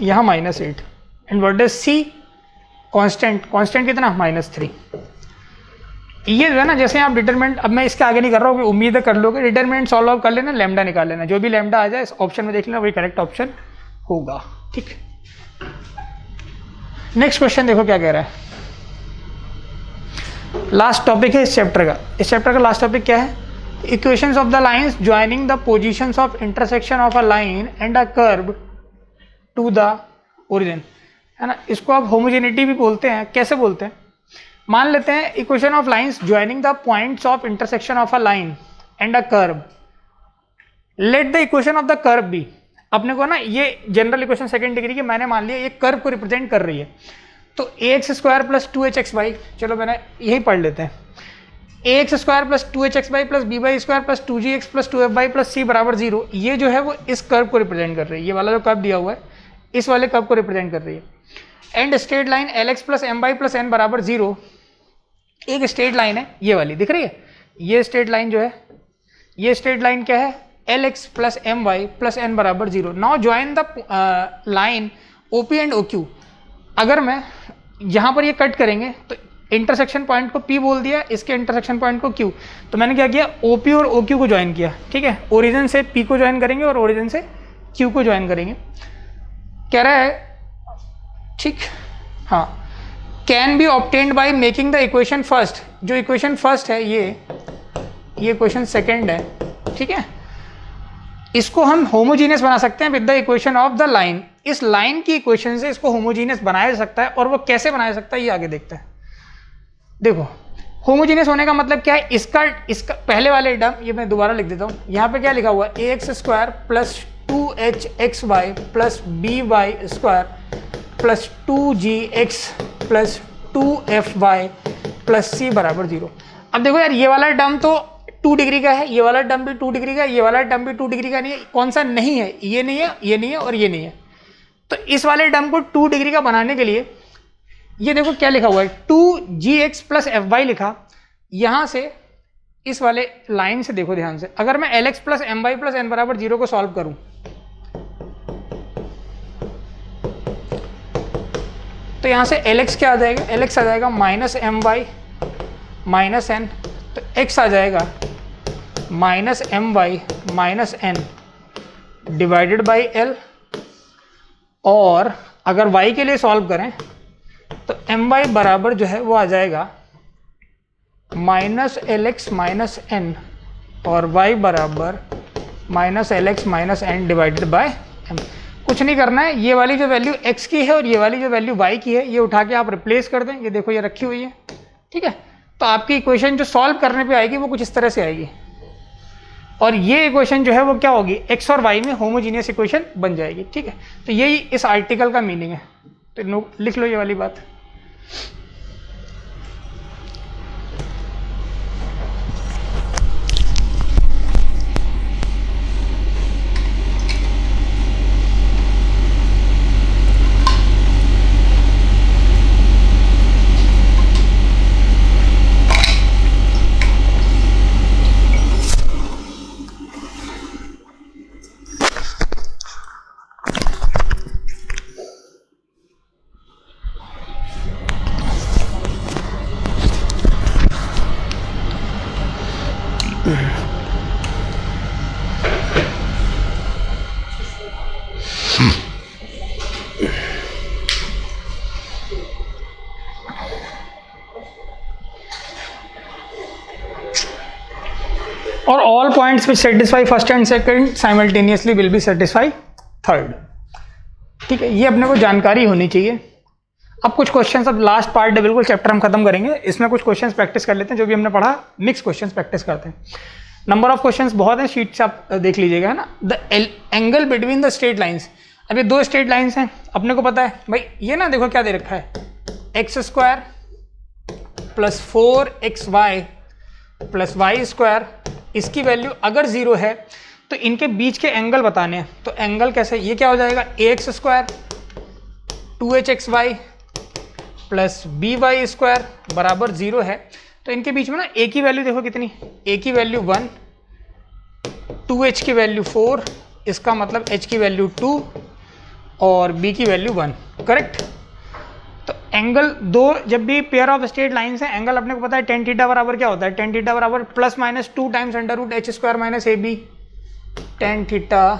यहाँ -8। And what is c, constant, constant कितना -3। ये जो है ना, जैसे आप डिटरमिनेंट, अब मैं इसके आगे नहीं कर रहा हूँ कि उम्मीद कर लोगे, डिटरमिनेंट सॉल्व आउट कर लेना, लैम्डा निकाल लेना, जो भी लैम्डा आ जाए इस ऑप्शन में देख लेना, वही करेक्ट ऑप्शन होगा। ठीक, नेक्स्ट क्वेश्चन देखो क्या कह रहा है, लास्ट टॉपिक है इस चैप्टर का। इस चैप्टर का लास्ट टॉपिक क्या है, equations of the lines joining the positions of intersection of a line and a curve to the origin, है ना। इसको आप होमोजेनिटी भी बोलते हैं। कैसे बोलते हैं, मान लेते हैं equation of lines joining the points of intersection of a line and a curve, let the equation of the curve be. अपने को ना ये जनरल इक्वेशन सेकंड डिग्री की मैंने मान लिया ये कर्व को रिप्रेजेंट कर रही है, तो ax² प्लस 2hxy, चलो मैंने यही पढ़ लेते हैं, ax² plus 2hxy plus by² plus 2gx plus 2fy plus c बराबर 0, ये जो है वो इस कर्व को रिप्रेजेंट कर रही है। ये वाला जो कर्व दिया हुआ है इस वाले कर्व को रिप्रेजेंट कर रही है। And straight line lx plus my plus n बराबर 0, एक स्ट्रेट लाइन है ये वाली, दिख रही है, ये स्ट्रेट लाइन जो है, ये स्ट्रेट लाइन क्या है, lx plus my plus n बराबर 0। Now join the line OP and OQ। अगर मैं यहाँ पर ये कट करेंगे तो इंटरसेक्शन पॉइंट को P बोल दिया, इसके इंटरसेक्शन पॉइंट को Q, तो मैंने क्या किया, OP और OQ को ज्वाइन किया। ठीक है, ओरिजिन से P को ज्वाइन करेंगे और ओरिजिन से Q को ज्वाइन करेंगे। कह रहा है, ठीक, हाँ, can be obtained by making the equation first, जो इक्वेशन फर्स्ट है ये इक्वेशन सेकंड है, ठीक है, इसको हम होमोजीनियस बना सकते हैं with the equation of the line. इस लाइन की इक्वेशन से इसको होमोजीनियस बनाया जा सकता है, और वो कैसे बनाया जा सकता है ये आगे देखते हैं। देखो होमोजीनियस होने का मतलब क्या है, इसका पहले वाले टर्म ये मैं दोबारा लिख देता हूँ, यहाँ पे क्या लिखा हुआ है, ax² plus 2hxy plus by² plus 2gx plus 2fy plus c बराबर 0। अब देखो यार ये वाला टर्म तो 2 डिग्री का है, ये वाला टर्म भी 2 डिग्री का है, ये वाला टर्म भी 2 डिग्री का नहीं है, कौन सा नहीं है, ये नहीं है, ये नहीं है और ये नहीं है। तो इस वाले टर्म को 2 डिग्री का बनाने के लिए ये देखो क्या लिखा हुआ है, 2gx प्लस fy लिखा, यहां से इस वाले लाइन से देखो ध्यान से, अगर मैं lx plus my plus n बराबर 0 को सॉल्व करूं तो यहां से lx क्या आ जाएगा, lx आ जाएगा माइनस my माइनस n, तो x आ जाएगा minus my minus n divided by l, और अगर y के लिए सॉल्व करें तो my बराबर जो है वो आ जाएगा माइनस lx माइनस n, और y बराबर minus lx minus n divided by m। कुछ नहीं करना है, ये वाली जो वैल्यू x की है और ये वाली जो वैल्यू y की है ये उठा के आप रिप्लेस कर दें, ये देखो ये रखी हुई है, ठीक है। तो आपकी इक्वेशन जो सॉल्व करने पे आएगी वो कुछ इस तरह से आएगी, और ये इक्वेशन जो है वो क्या होगी, x और y में होमोजीनियस इक्वेशन बन जाएगी, ठीक है। तो यही इस आर्टिकल का मीनिंग है, तो लिख लो ये वाली बात। और all points which satisfy first and second simultaneously will be satisfy third। ठीक है, ये अपने को जानकारी होनी चाहिए। अब कुछ क्वेश्चंस, अब लास्ट पार्ट है बिल्कुल, चैप्टर हम खत्म करेंगे, इसमें कुछ क्वेश्चंस प्रैक्टिस कर लेते हैं जो भी हमने पढ़ा, मिक्स क्वेश्चंस प्रैक्टिस करते हैं। नंबर ऑफ क्वेश्चंस बहुत हैं, शीट से आप देख लीजिएगा, है ना। The angle between the straight lines, अब ये दो स्ट्रेट लाइन्स हैं, अपने को पता है भाई, ये ना देखो क्या दे रखा है, X square plus 4xy plus Y square, इसकी वैल्यू अगर 0 है तो इनके बीच के एंगल बताने हैं। तो एंगल कैसे, ये क्या हो जाएगा, ax square 2hxy plus by square बराबर 0 है। तो इनके बीच में ना a की वैल्यू देखो कितनी, a की वैल्यू 1, 2h की वैल्यू 4, इसका मतलब h की वैल्यू 2 और b की वैल्यू 1, करेक्ट। तो एंगल दो, जब भी पेयर ऑफ स्ट्रेट लाइन्स हैं, एंगल अपने को पता है tan थीटा बराबर क्या होता है, tan थीटा बराबर plus minus 2 times under root h square minus ab, tan theta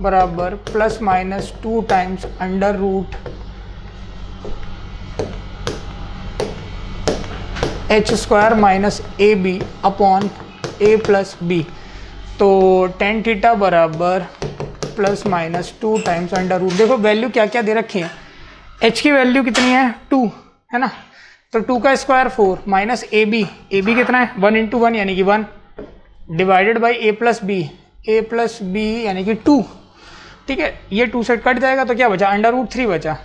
बराबर plus minus 2 times under root h square minus ab upon a plus b। तो tan थीटा बराबर plus minus 2 times under root, देखो value क्या क्या दे रखी है, h की value कितनी है 2, है ना, तो 2 का स्क्वायर 4 माइनस ab कितना है 1 इंटू 1 यानी कि 1 divided by a plus b यानी कि 2। ठीक है, ये 2 से कट जाएगा तो क्या बचा, अंडर रूट 3 बचा।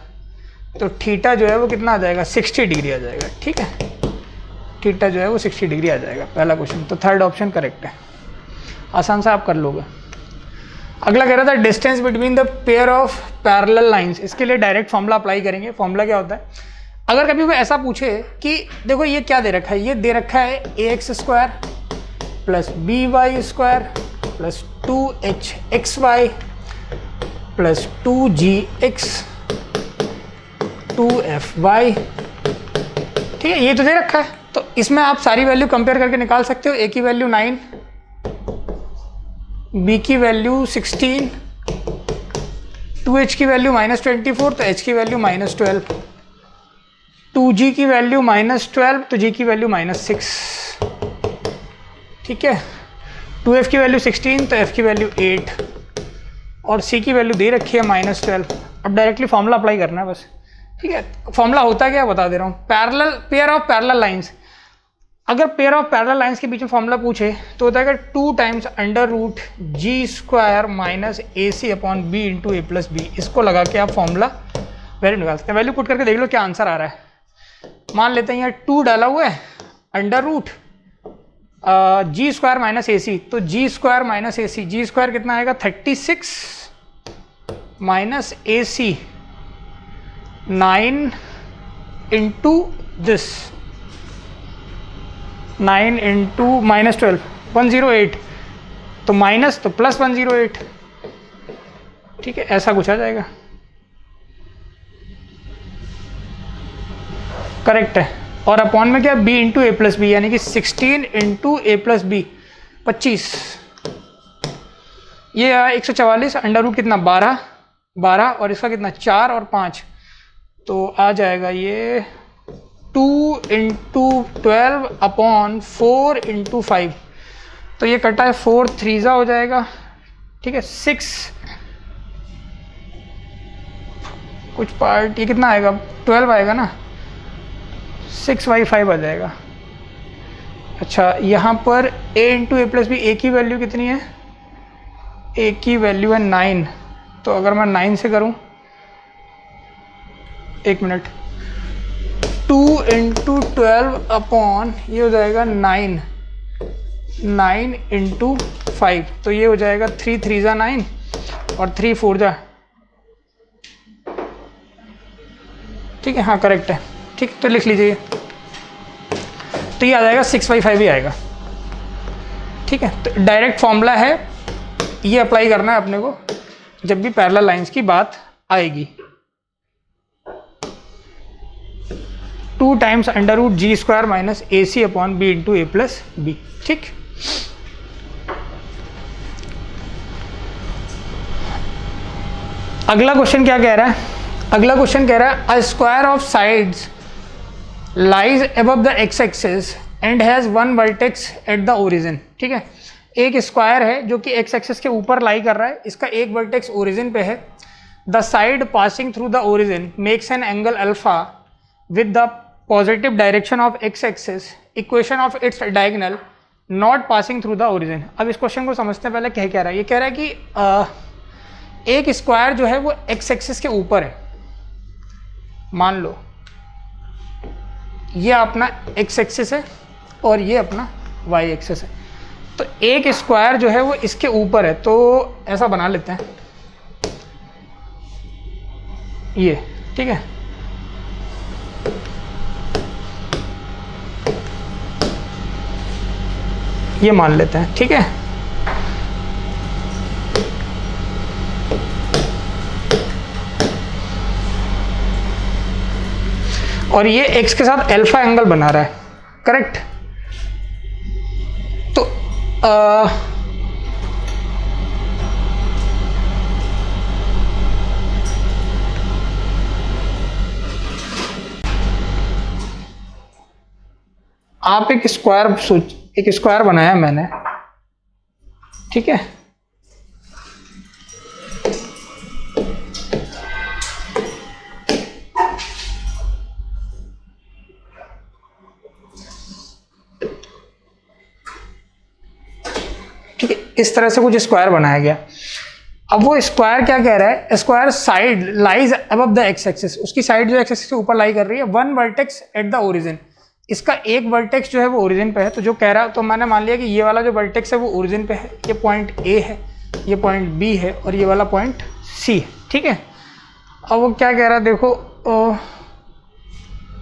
तो थीटा जो है वो कितना आ जाएगा, 60 डिग्री आ जाएगा। ठीक है, थीटा जो है वो 60 डिग्री आ जाएगा, पहला क्वेश्चन। तो थर्ड ऑप्शन करेक्ट है, आसान से आप कर लोगे। अगला कह रहा था distance between the pair of parallel lines, इसके लिए डायरेक्ट फॉर्मूला अप्लाई करेंगे। फॉर्मूला क्या होता है, अगर कभी वो ऐसा पूछे कि देखो ये क्या दे रखा है, ये दे रखा है ax square plus by square plus 2hxy plus 2gx 2fy, ठीक है, ये तो दे रखा है। तो इसमें आप सारी वैल्यू कंपेयर करके निकाल सकते हो, a की वैल्यू 9, b की वैल्यू 16, 2h की वैल्यू -24, तो h की वैल्यू -12, 2g की वैल्यू -12, तो g की वैल्यू -6। ठीक है, 2f की वैल्यू 16, तो f की वैल्यू 8 और c की वैल्यू दे रखी है -12। अब डायरेक्टली फॉर्मूला अप्लाई करना है बस। ठीक है, फॉर्मूला होता क्या बता दे रहा हूँ, parallel pair of parallel lines, अगर पेयर ऑफ पैरेलल लाइंस के बीच में फॉर्मूला पूछे तो होता है 2 times under root G square minus A C upon B into a plus B. इसको लगा के आप फॉर्मूला वैल्यू निकाल सकते हैं। वैल्यू पुट करके देख लो क्या आंसर आ रहा है। मान लेते हैं यहाँ 2 डाला हुआ है, under root G square minus A C, तो G square minus A C, G square कितना आएगा 36 minus A C 9 into this 9 into -12 108, तो माइनस तो प्लस 108। ठीक है, ऐसा कुछ आ जाएगा, करेक्ट है। और अपॉन में क्या, b into a plus B, यानी कि 16 इंटू ए प्लस बी 25, ये 144 अंडर रूट कितना 12 और इसका कितना 4 और 5, तो आ जाएगा ये 2 इंटू 12 अपॉन 4 इंटू 5, तो ये कटा है 4 3 हो जाएगा। ठीक है, 6 कुछ पार्ट, ये कितना आएगा 12 आएगा ना, 6/5 आ जाएगा। अच्छा, यहाँ पर a into a plus b, a की वैल्यू कितनी है, a की वैल्यू है 9, तो अगर मैं 9 से करूँ, एक मिनट, 2 इंटू 12 अपॉन ये हो जाएगा 9 इंटू 5, तो ये हो जाएगा 3 3 9 और 3 4 ठीक है, हाँ करेक्ट है। ठीक, तो लिख लीजिए, तो ये आ जाएगा 6/5 ही आएगा। ठीक है, तो डायरेक्ट फॉर्मूला है, ये अप्लाई करना है अपने को जब भी पैरेलल लाइंस की बात आएगी। 2 times under root G square minus A C upon B into a plus B. ठीक, अगला क्वेश्चन क्या कह रहा है, अगला क्वेश्चन कह रहा है a square of sides lies above the x axis and has one vertex at the origin. ठीक है, एक स्क्वायर है जो कि एक्स एक्सिस के ऊपर लाई कर रहा है, इसका एक वर्टेक्स ओरिजिन पे है। The side passing through the origin makes an angle alpha with the positive direction of x axis, equation of its diagonal not passing through the origin. अब इस क्वेश्चन को समझते हैं पहले क्या रहा है। ये कह रहा है कि एक स्क्वायर जो है वो एक्स एक्सिस के ऊपर है, मान लो ये अपना एक्स एक्सिस है और ये अपना वाई एक्सिस है, तो एक स्क्वायर जो है वो इसके ऊपर है, तो ऐसा बना लेते हैं ये। ठीक है, ये मान लेते हैं। ठीक है, और ये x के साथ अल्फा एंगल बना रहा है, करेक्ट। तो आप एक स्क्वायर बनाया मैंने, ठीक है, ठीक है, इस तरह से कुछ स्क्वायर बनाया गया। अब वो स्क्वायर क्या कह रहा है, square side lies above the x axis, उसकी साइड जो एक्स एक्सिस के ऊपर लाई कर रही है, one vertex at the origin, इसका एक वर्टेक्स जो है वो ओरिजिन पे है। तो जो कह रहा है, तो मैंने मान लिया कि ये वाला जो वर्टेक्स है वो ओरिजिन पे है, ये पॉइंट ए है, ये पॉइंट बी है और ये वाला पॉइंट सी है। ठीक है, अब वो क्या कह रहा है, देखो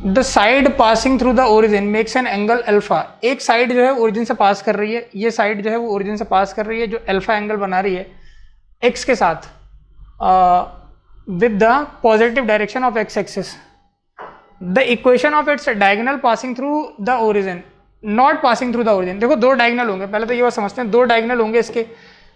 the side passing through the origin makes an angle alpha, एक साइड जो है ओरिजिन से पास कर रही है, ये साइड जो है वो ओरिजिन से पास कर रही है, जो अल्फा एंगल बना रही है एक्स के साथ with the positive direction of x axis. The equation of its diagonal passing through the origin not passing through the origin. देखो दो डायगोनल होंगे, पहले तो ये बात समझते हैं, दो डायगोनल होंगे इसके।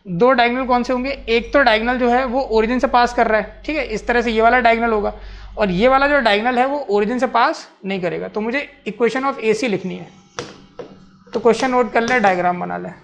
दो डायगोनल कौन से होंगे, एक तो डायगोनल जो है वो ओरिजिन से पास कर रहा है, ठीक है, इस तरह से ये वाला डायगोनल होगा, और ये वाला जो डायगोनल है वो ओरिजिन से पास नहीं करेगा। तो मुझे इक्वेशन ऑफ AC लिखनी है, तो क्वेश्चन नोट कर ले, डायग्राम बना ले।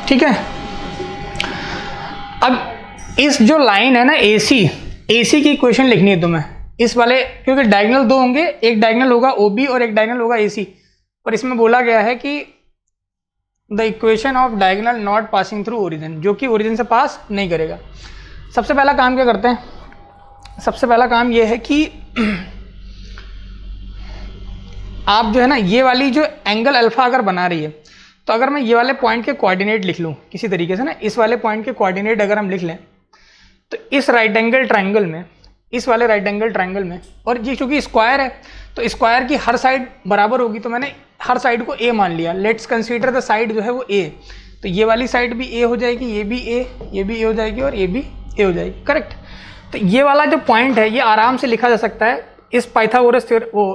ठीक है, अब इस जो लाइन है ना AC की इक्वेशन लिखनी है तुम्हें, इस वाले, क्योंकि डायगोनल दो होंगे, एक डायगोनल होगा OB और एक डायगोनल होगा AC, और इसमें बोला गया है कि the equation of diagonal not passing through origin, जो कि ओरिजिन से पास नहीं करेगा। सबसे पहला काम क्या करते हैं, सबसे पहला काम ये है कि आप जो है ना, ये वाली जो एंगल अल्फा अगर बना रही है, तो अगर मैं ये वाले पॉइंट के कोऑर्डिनेट लिख लूँ किसी तरीके से ना, इस वाले पॉइंट के कोऑर्डिनेट अगर हम लिख लें, तो इस राइट एंगल ट्रायंगल में, इस वाले राइट एंगल ट्रायंगल में, और ये चूंकि स्क्वायर है तो स्क्वायर की हर साइड बराबर होगी, तो मैंने हर साइड को A मान लिया। लेट्स कंसीडर द साइड जो है वो A, तो ये वाली साइड भी A हो जाएगी, ये भी A, ये भी A हो जाएगी और ये भी A हो जाएगी, करेक्ट। तो ये वाला जो पॉइंट है ये आराम से लिखा जा सकता है इस पाइथागोरस वो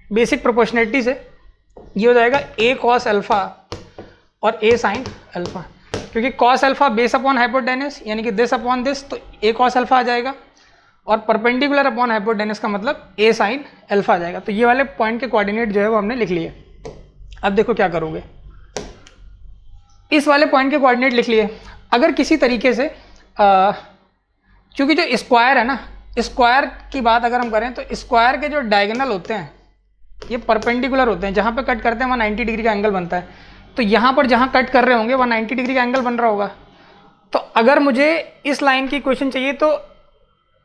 बेसिक प्रोपोर्शनैलिटी से, ये हो जाएगा A cos अल्फा और A sin अल्फा, क्योंकि cos alpha base upon hypotenuse यानी कि दिस अपॉन दिस, तो A cos अल्फा आ जाएगा, और परपेंडिकुलर अपॉन हाइपोटेनस का मतलब A sin अल्फा आ जाएगा। तो ये वाले पॉइंट के कोऑर्डिनेट जो है वो हमने लिख लिए। अब देखो क्या करोगे, इस वाले पॉइंट के कोऑर्डिनेट लिख लिए। अगर किसी तरीके से क्योंकि जो स्क्वायर है ना, स्क्वायर की बात अगर हम करें, तो स्क्वायर के जो डायगोनल होते हैं ये परपेंडिकुलर होते हैं, जहाँ पे कट करते हैं वहाँ 90 डिग्री का एंगल बनता है। तो यहाँ पर जहाँ कट कर रहे होंगे वहाँ 90 डिग्री का एंगल बन रहा होगा। तो अगर मुझे इस लाइन की इक्वेशन चाहिए, तो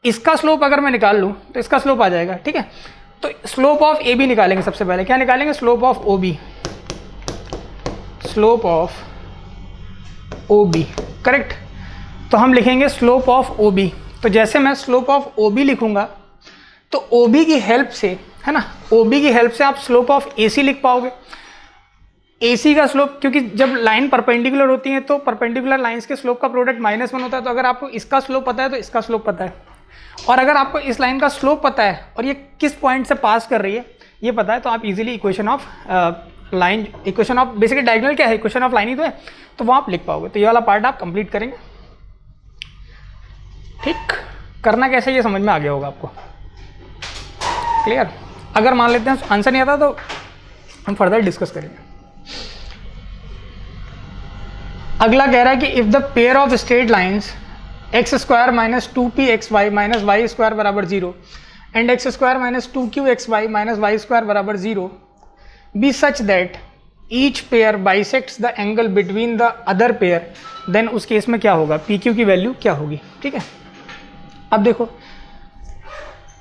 इसका स्लोप अगर मैं निकाल लूँ तो इसका स्लोप आ जाएगा, ठीक है। तो स्लोप ऑफ AB निकालेंगे सबसे पहले, क्या निकालेंगे, slope of OB। Slope of O B, correct. तो हम लिखेंगे स्लोप ऑफ ओ बी। तो जैसे मैं स्लोप ऑफ ओ बी लिखूंगा तो ओ बी की हेल्प से, है ना, ओ बी की हेल्प से आप स्लोप ऑफ ए सी लिख पाओगे। ए सी का स्लोप, क्योंकि जब लाइन परपेंडिकुलर होती है तो परपेंडिकुलर लाइंस के स्लोप का प्रोडक्ट -1 होता है। तो अगर आपको इसका स्लोप पता है तो इसका स्लोप पता है, और अगर आपको इस लाइन का स्लोप पता है और ये किस पॉइंट से पास कर रही है ये पता है, तो आप easily equation of line, equation of basically diagonal क्या है, इक्वेशन ऑफ लाइन ही तो है, तो वो आप लिख पाओगे। तो ये वाला पार्ट आप कंप्लीट करेंगे। ठीक, करना कैसे ये समझ में आ गया होगा आपको, क्लियर। अगर मान लेते हैं आंसर नहीं आता तो हम फर्दर डिस्कस करेंगे। अगला कह रहा है कि if the pair of straight lines X square minus 2p xy minus Y square बराबर 0 and X square minus 2q xy minus Y square बराबर 0 be such that each pair bisects the angle between the other pair, then उस case में क्या होगा, P Q की value क्या होगी। ठीक है, अब देखो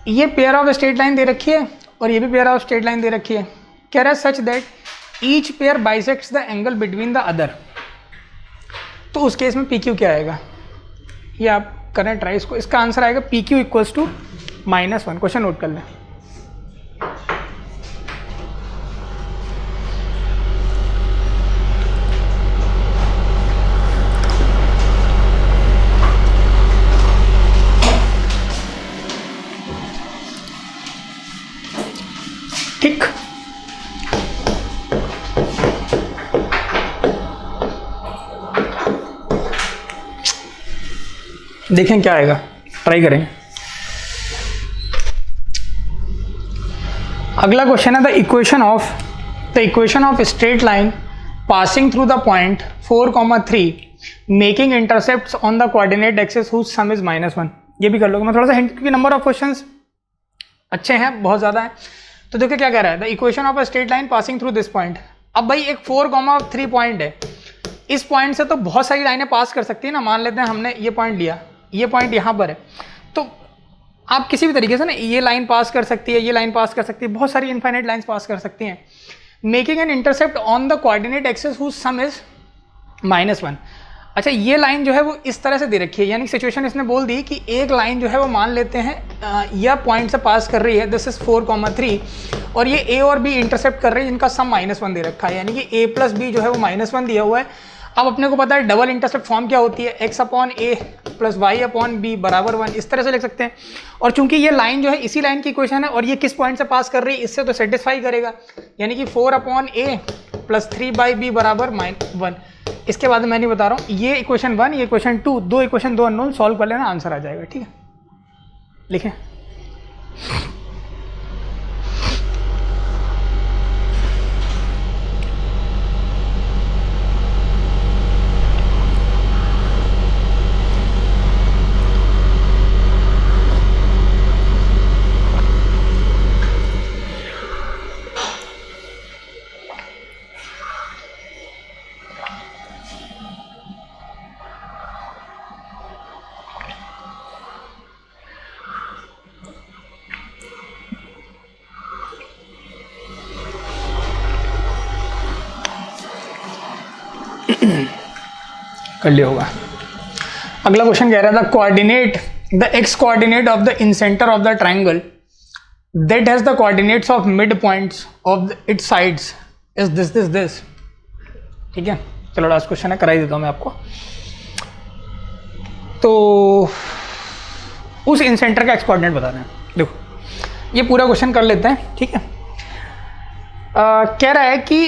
ये पेयर ऑफ स्ट्रेट लाइन दे रखी है और ये भी पेयर ऑफ स्ट्रेट लाइन दे रखी है। कह रहा है सच that each pair bisects the angle between the other, तो उस केस में पी क्यू क्या आएगा, ये आप करें ट्राई इसको। इसका आंसर आएगा P Q equals to -1। Question note कर लें। ठीक, देखें क्या आएगा, ट्राई करें। अगला क्वेश्चन है the equation of straight line passing through the point 4,3 making intercepts on the coordinate axis whose sum is -1। ये भी कर लोगे, मैं थोड़ा सा हिंट, क्योंकि नंबर ऑफ क्वेश्चंस अच्छे हैं, बहुत ज़्यादा है। तो देखो क्या कह रहा है, the equation of a straight line passing through this point. अब भाई एक 4,3 पॉइंट है, इस पॉइंट से तो बहुत सारी लाइनें पास कर सकती है ना। मान लेते हैं हमने ये पॉइंट लिया, ये पॉइंट यहाँ पर है, तो आप किसी भी तरीके से ना ये लाइन पास कर सकती है, ये लाइन पास कर सकती है, बहुत सारी इनफाइनाइट लाइंस पास कर सकती हैं। Making an intercept on the coordinate axis whose sum is -1। अच्छा, ये लाइन जो है वो इस तरह से दे रखी है, यानी सिचुएशन इसने बोल दी कि एक लाइन जो है वो मान लेते हैं यह पॉइंट से पास कर रही है, दिस इज 4,3, और ये ए और बी इंटरसेप्ट कर रही है, जिनका सम -1 दे रखा है, यानी कि ए प्लस बी जो है वो -1 दिया हुआ है। अब अपने को पता है डबल इंटरसेप्ट फॉर्म क्या होती है, x upon A plus Y upon B बराबर 1, इस तरह से लिख सकते हैं। और चूंकि ये लाइन जो है इसी लाइन की इक्वेशन है और ये किस पॉइंट से पास कर रही है, इससे तो सेटिस्फाई करेगा, यानी कि 4/a प्लस 3/b बराबर -1। इसके बाद मैं नहीं बता रहा हूँ, ये इक्वेशन 1, ये इक्वेशन 2, दो इक्वेशन, दो अननोन, सॉल्व कर लेना, आंसर आ जाएगा। ठीक है, लिखें। कर लिया होगा। अगला क्वेश्चन कह रहा था coordinate the x coordinate of the incenter of the triangle that has the coordinates of mid points of its sides is this. ठीक है, चलो लास्ट क्वेश्चन है, करा ही देता हूँ मैं आपको। तो उस इंसेंटर का एक्स कोऑर्डिनेट बताना है। देखो ये पूरा क्वेश्चन कर लेते हैं। ठीक है, कह रहा है कि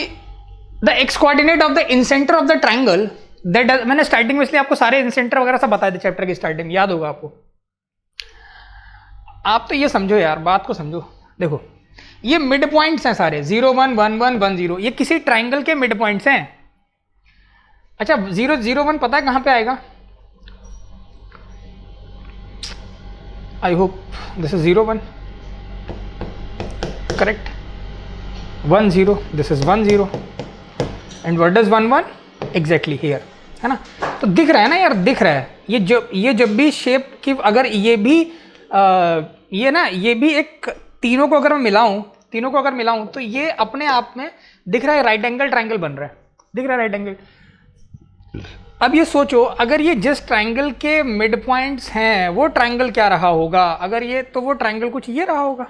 the x coordinate of the incenter of the triangle that, मैंने स्टार्टिंग में इसलिए आपको सारे इंसेंटर वगैरह सब बता दिए चैप्टर की स्टार्टिंग, याद होगा आपको। आप तो ये समझो यार, बात को समझो। देखो ये मिड पॉइंट्स हैं सारे, 0 1 1 1 1 0, ये किसी ट्राइंगल के मिड पॉइंट्स हैं। अच्छा 0 0 1 पता है कहां पे आएगा? I hope this is 0 1, correct. 1 0, this is 1 0 and what does 1 1 exactly here, है ना। तो दिख रहा है ना यार, दिख रहा है। ये जब भी शेप की, अगर ये भी ये ना, ये भी एक, तीनों को अगर मैं मिलाऊं तो ये अपने आप में दिख रहा है राइट एंगल ट्राइंगल बन रहा है। दिख रहा है राइट एंगल। अब ये सोचो अगर ये जिस ट्रायंगल के मिड पॉइंट्स हैं वो ट्रायंगल क्या रहा होगा, अगर ये तो वो ट्रायंगल कुछ ये रहा होगा,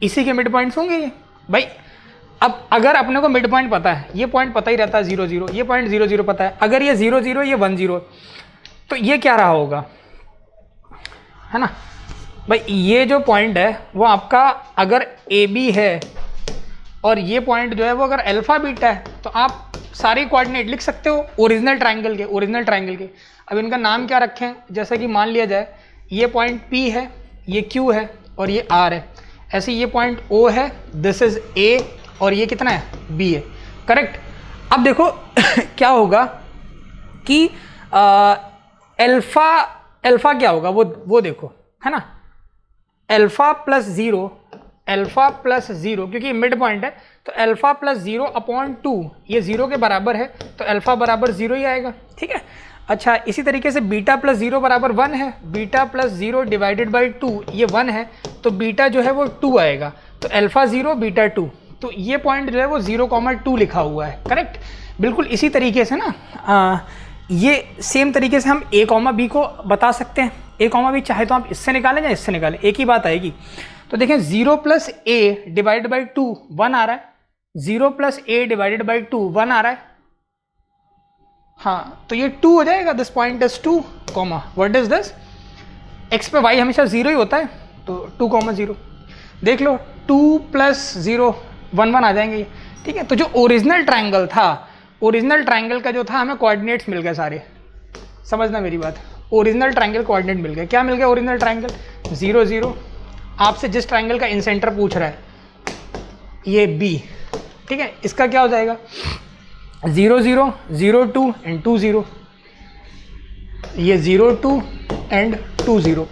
इसी के मिड पॉइंट्स होंगे ये भाई। अब अगर अपने को मिड पॉइंट पता है, ये पॉइंट पता ही रहता है 0 0, ये पॉइंट 0 0 पता है, अगर ये 0 0 ये 1 0, तो ये क्या रहा होगा, है ना भाई। ये जो पॉइंट है वो आपका अगर ए बी है और ये पॉइंट जो है वो अगर अल्फा बीटा है, तो आप सारे कोऑर्डिनेट लिख सकते हो ओरिजिनल ट्रायंगल के। अब इनका नाम क्या रखें, जैसे कि मान लिया जाए ये पॉइंट P है, ये Q है और ये R है, ऐसे ये पॉइंट O है, दिस इज A और ये कितना है B है, करेक्ट। अब देखो क्या होगा कि अल्फा क्या होगा वो देखो, है ना, अल्फा प्लस जीरो क्योंकि मिड पॉइंट है तो अल्फा प्लस 0 अपॉन 2 ये 0 के बराबर है तो अल्फा बराबर 0 ही आएगा, ठीक है। अच्छा इसी तरीके से बीटा प्लस 0 बराबर 1 है, बीटा प्लस 0 डिवाइडेड बाई 2 ये 1 है तो बीटा जो है वो 2 आएगा, तो अल्फा 0 बीटा 2, तो ये पॉइंट जो है वो 0,2 लिखा हुआ है, करेक्ट। बिल्कुल इसी तरीके से ना ये सेम तरीके से हम a कॉमा बी को बता सकते हैं। a कॉमा बी चाहे तो आप इससे निकालें या इससे निकालें, एक ही बात आएगी। तो देखें 0 प्लस ए डिवाइडेड बाई 2 1 आ रहा है, 0 प्लस ए डिवाइडेड बाई 2 1 आ रहा है, हाँ तो ये 2 हो जाएगा, this point is 2 comma what is this, x पे वाई हमेशा 0 ही होता है तो 2,0 देख लो 2 प्लस 0 1 1 आ जाएंगे, ठीक है। तो जो ओरिजिनल ट्रायंगल था, ओरिजिनल ट्रायंगल का जो था हमें कोऑर्डिनेट्स मिल गए सारे, समझना मेरी बात, ओरिजिनल ट्रायंगल कोऑर्डिनेट मिल गए। क्या मिल गया ओरिजिनल ट्रायंगल 0 0, आपसे जिस ट्रायंगल का इनसेंटर पूछ रहा है ये B, ठीक है, इसका क्या हो जाएगा 0 0 0 2 एंड 2 0, ये 0 2 एंड 2 0।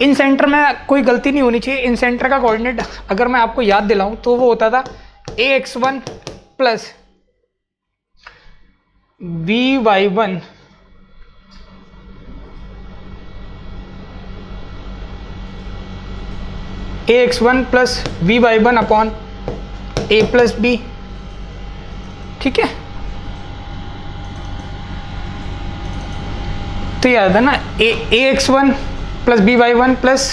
इन सेंटर में कोई गलती नहीं होनी चाहिए। इन सेंटर का कोऑर्डिनेट अगर मैं आपको याद दिलाऊं तो वो होता था ax1 plus by1 ax1 plus by1 upon a plus B, ठीक है। तो याद है ना ax1 प्लस by1 प्लस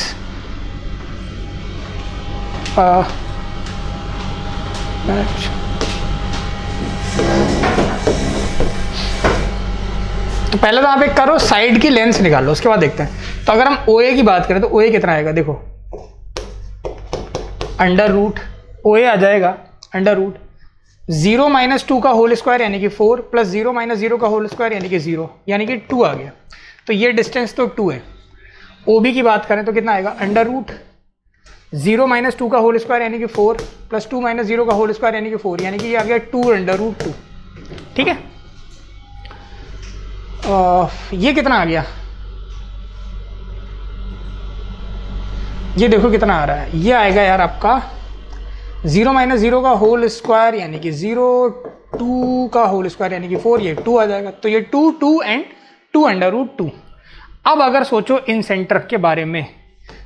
तो पहले तो आप एक करो साइड की लेंथ निकाल लो, उसके बाद देखते हैं। तो अगर हम OA की बात करें तो OA कितना आएगा, देखो अंडर रूट OA आ जाएगा अंडर रूट 0 माइनस 2 का होल स्क्वायर यानी कि 4 प्लस 0 माइनस 0 का होल स्क्वायर यानी कि 0 यानी कि 2 आ गया। तो ये डिस्टेंस तो 2 है। OB की बात करें तो कितना आएगा अंडर रूट 0 माइनस 2 का होल स्क्वायर यानी कि 4 प्लस 2 माइनस 0 का होल स्क्वायर यानी कि 4 यानी कि ये आ गया 2 अंडर रूट 2, ठीक है। ये कितना आ गया, ये देखो कितना आ रहा है, ये आएगा यार आपका 0 माइनस 0 का होल स्क्वायर यानी कि 0 2 का होल स्क्वायर यानी कि 4, ये 2 आ जाएगा। तो ये 2 2 एंड 2 अंडर रूट 2। अब अगर सोचो इन सेंटर के बारे में,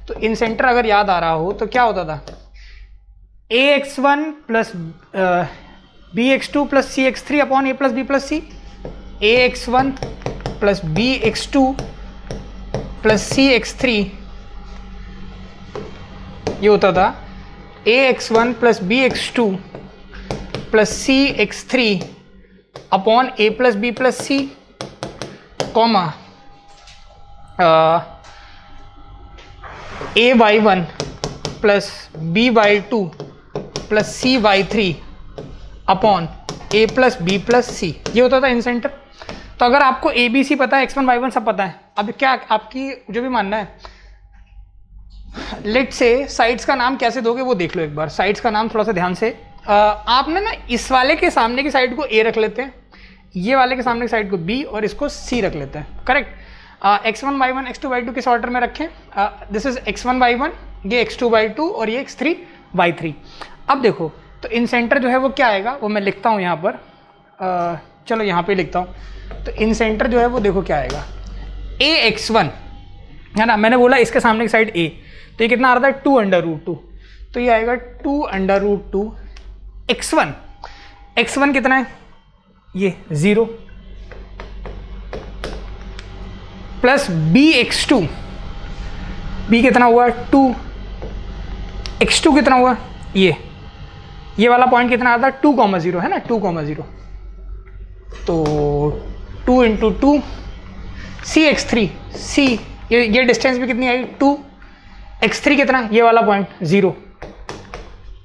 तो इन सेंटर अगर याद आ रहा हो तो क्या होता था ax1 plus bx2 plus cx3 upon a plus b plus c, ax1 plus bx2 plus cx3, ये होता था ax1 plus bx2 plus cx3 upon a plus b plus c, comma ay1 plus by2 plus cy3 upon a plus b plus c, ये होता था इन centre. तो अगर आपको A B C पता है, x1 y1 सब पता है, अब क्या आपकी जो भी मानना है, लेट से साइड्स का नाम कैसे दोगे वो देख लो एक बार। साइड्स का नाम थोड़ा सा ध्यान से, आपने ना इस वाले के सामने की साइड को a रख लेते हैं, ये वाले के सामने की साइड को b और इसको c रख लेते हैं, correct. x1 y1 x2 y2 किस ऑर्डर में रखें, दिस इज x1 y1, ये x2 y2 और ये x3 y3। अब देखो तो इन सेंटर जो है वो क्या आएगा, वो मैं लिखता हूँ यहाँ पर, चलो यहाँ पे लिखता हूँ। तो इन सेंटर जो है वो देखो क्या आएगा ax1, है ना, मैंने बोला इसके सामने की साइड a, तो ये कितना आ रहा था 2 अंडर रूट 2, तो ये आएगा 2 अंडर रूट 2 x1। x1 कितना है, ये 0 प्लस bx2, b कितना हुआ 2, x2 कितना हुआ, ये वाला पॉइंट कितना आता है 2,0 है ना, 2,0, तो 2 इंटू 2 cx3, c ये डिस्टेंस भी कितनी आई 2, x3 कितना, ये वाला point 0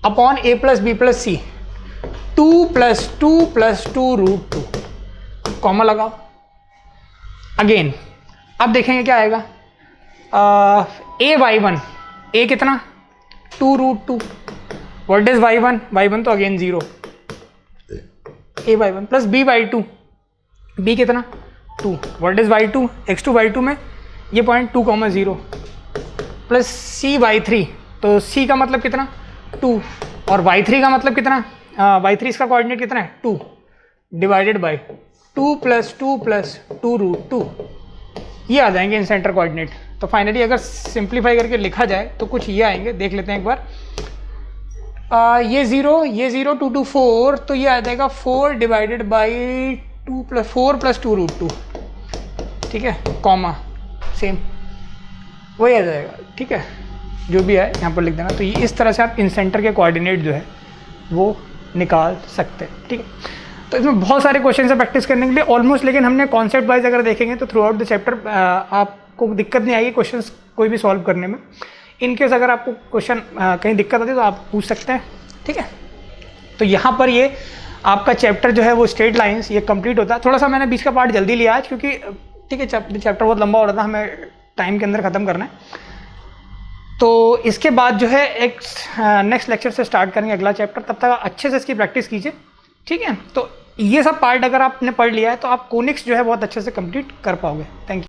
upon a plus B plus C, 2 plus 2 plus 2 root 2, comma लगाओ। अगेन अब देखेंगे क्या आएगा, a y1, a कितना 2 root 2, what is y1, y1 तो again 0, a y1 plus b y2, b कितना 2, what is y2, x2 y2 में ये पॉइंट 2,0 प्लस c y3, तो c का मतलब कितना 2 और y3 का मतलब कितना, y3 इसका कोऑर्डिनेट कितना है 2 divided by 2 plus 2 plus 2 root 2, ये आ जाएंगे इन सेंटर कोऑर्डिनेट। तो फाइनली अगर सिंप्लीफाई करके लिखा जाए तो कुछ ये आएंगे, देख लेते हैं एक बार, ये 0 2 2 4, तो ये आ जाएगा 4 divided by 2 plus 4 plus 2 root 2, ठीक है, कॉमा सेम वही आ जाएगा, ठीक है, जो भी है यहाँ पर लिख देना। तो ये इस तरह से आप इन सेंटर के कोऑर्डिनेट जो है वो निकाल सकते हैं, ठीक है। तो इसमें बहुत सारे क्वेश्चन है प्रैक्टिस करने के लिए ऑलमोस्ट, लेकिन हमने कॉन्सेप्ट वाइज अगर देखेंगे तो थ्रू आउट द चैप्टर आपको दिक्कत नहीं आएगी क्वेश्चंस कोई भी सॉल्व करने में। इनकेस अगर आपको क्वेश्चन कहीं दिक्कत आती है तो आप पूछ सकते हैं, ठीक है। तो यहाँ पर ये आपका चैप्टर जो है वो स्ट्रेट लाइंस ये कंप्लीट होता है। थोड़ा सा मैंने बीच का पार्ट जल्दी लिया आज क्योंकि ठीक है चैप्टर बहुत लंबा हो रहा था, हमें टाइम के अंदर ख़त्म करना है। तो इसके बाद जो है एक नेक्स्ट लेक्चर से स्टार्ट करेंगे अगला चैप्टर, तब तक अच्छे से इसकी प्रैक्टिस कीजिए, ठीक है। तो ये सब पार्ट अगर आपने पढ़ लिया है तो आप कोनिक्स जो है बहुत अच्छे से कंप्लीट कर पाओगे। Thank you.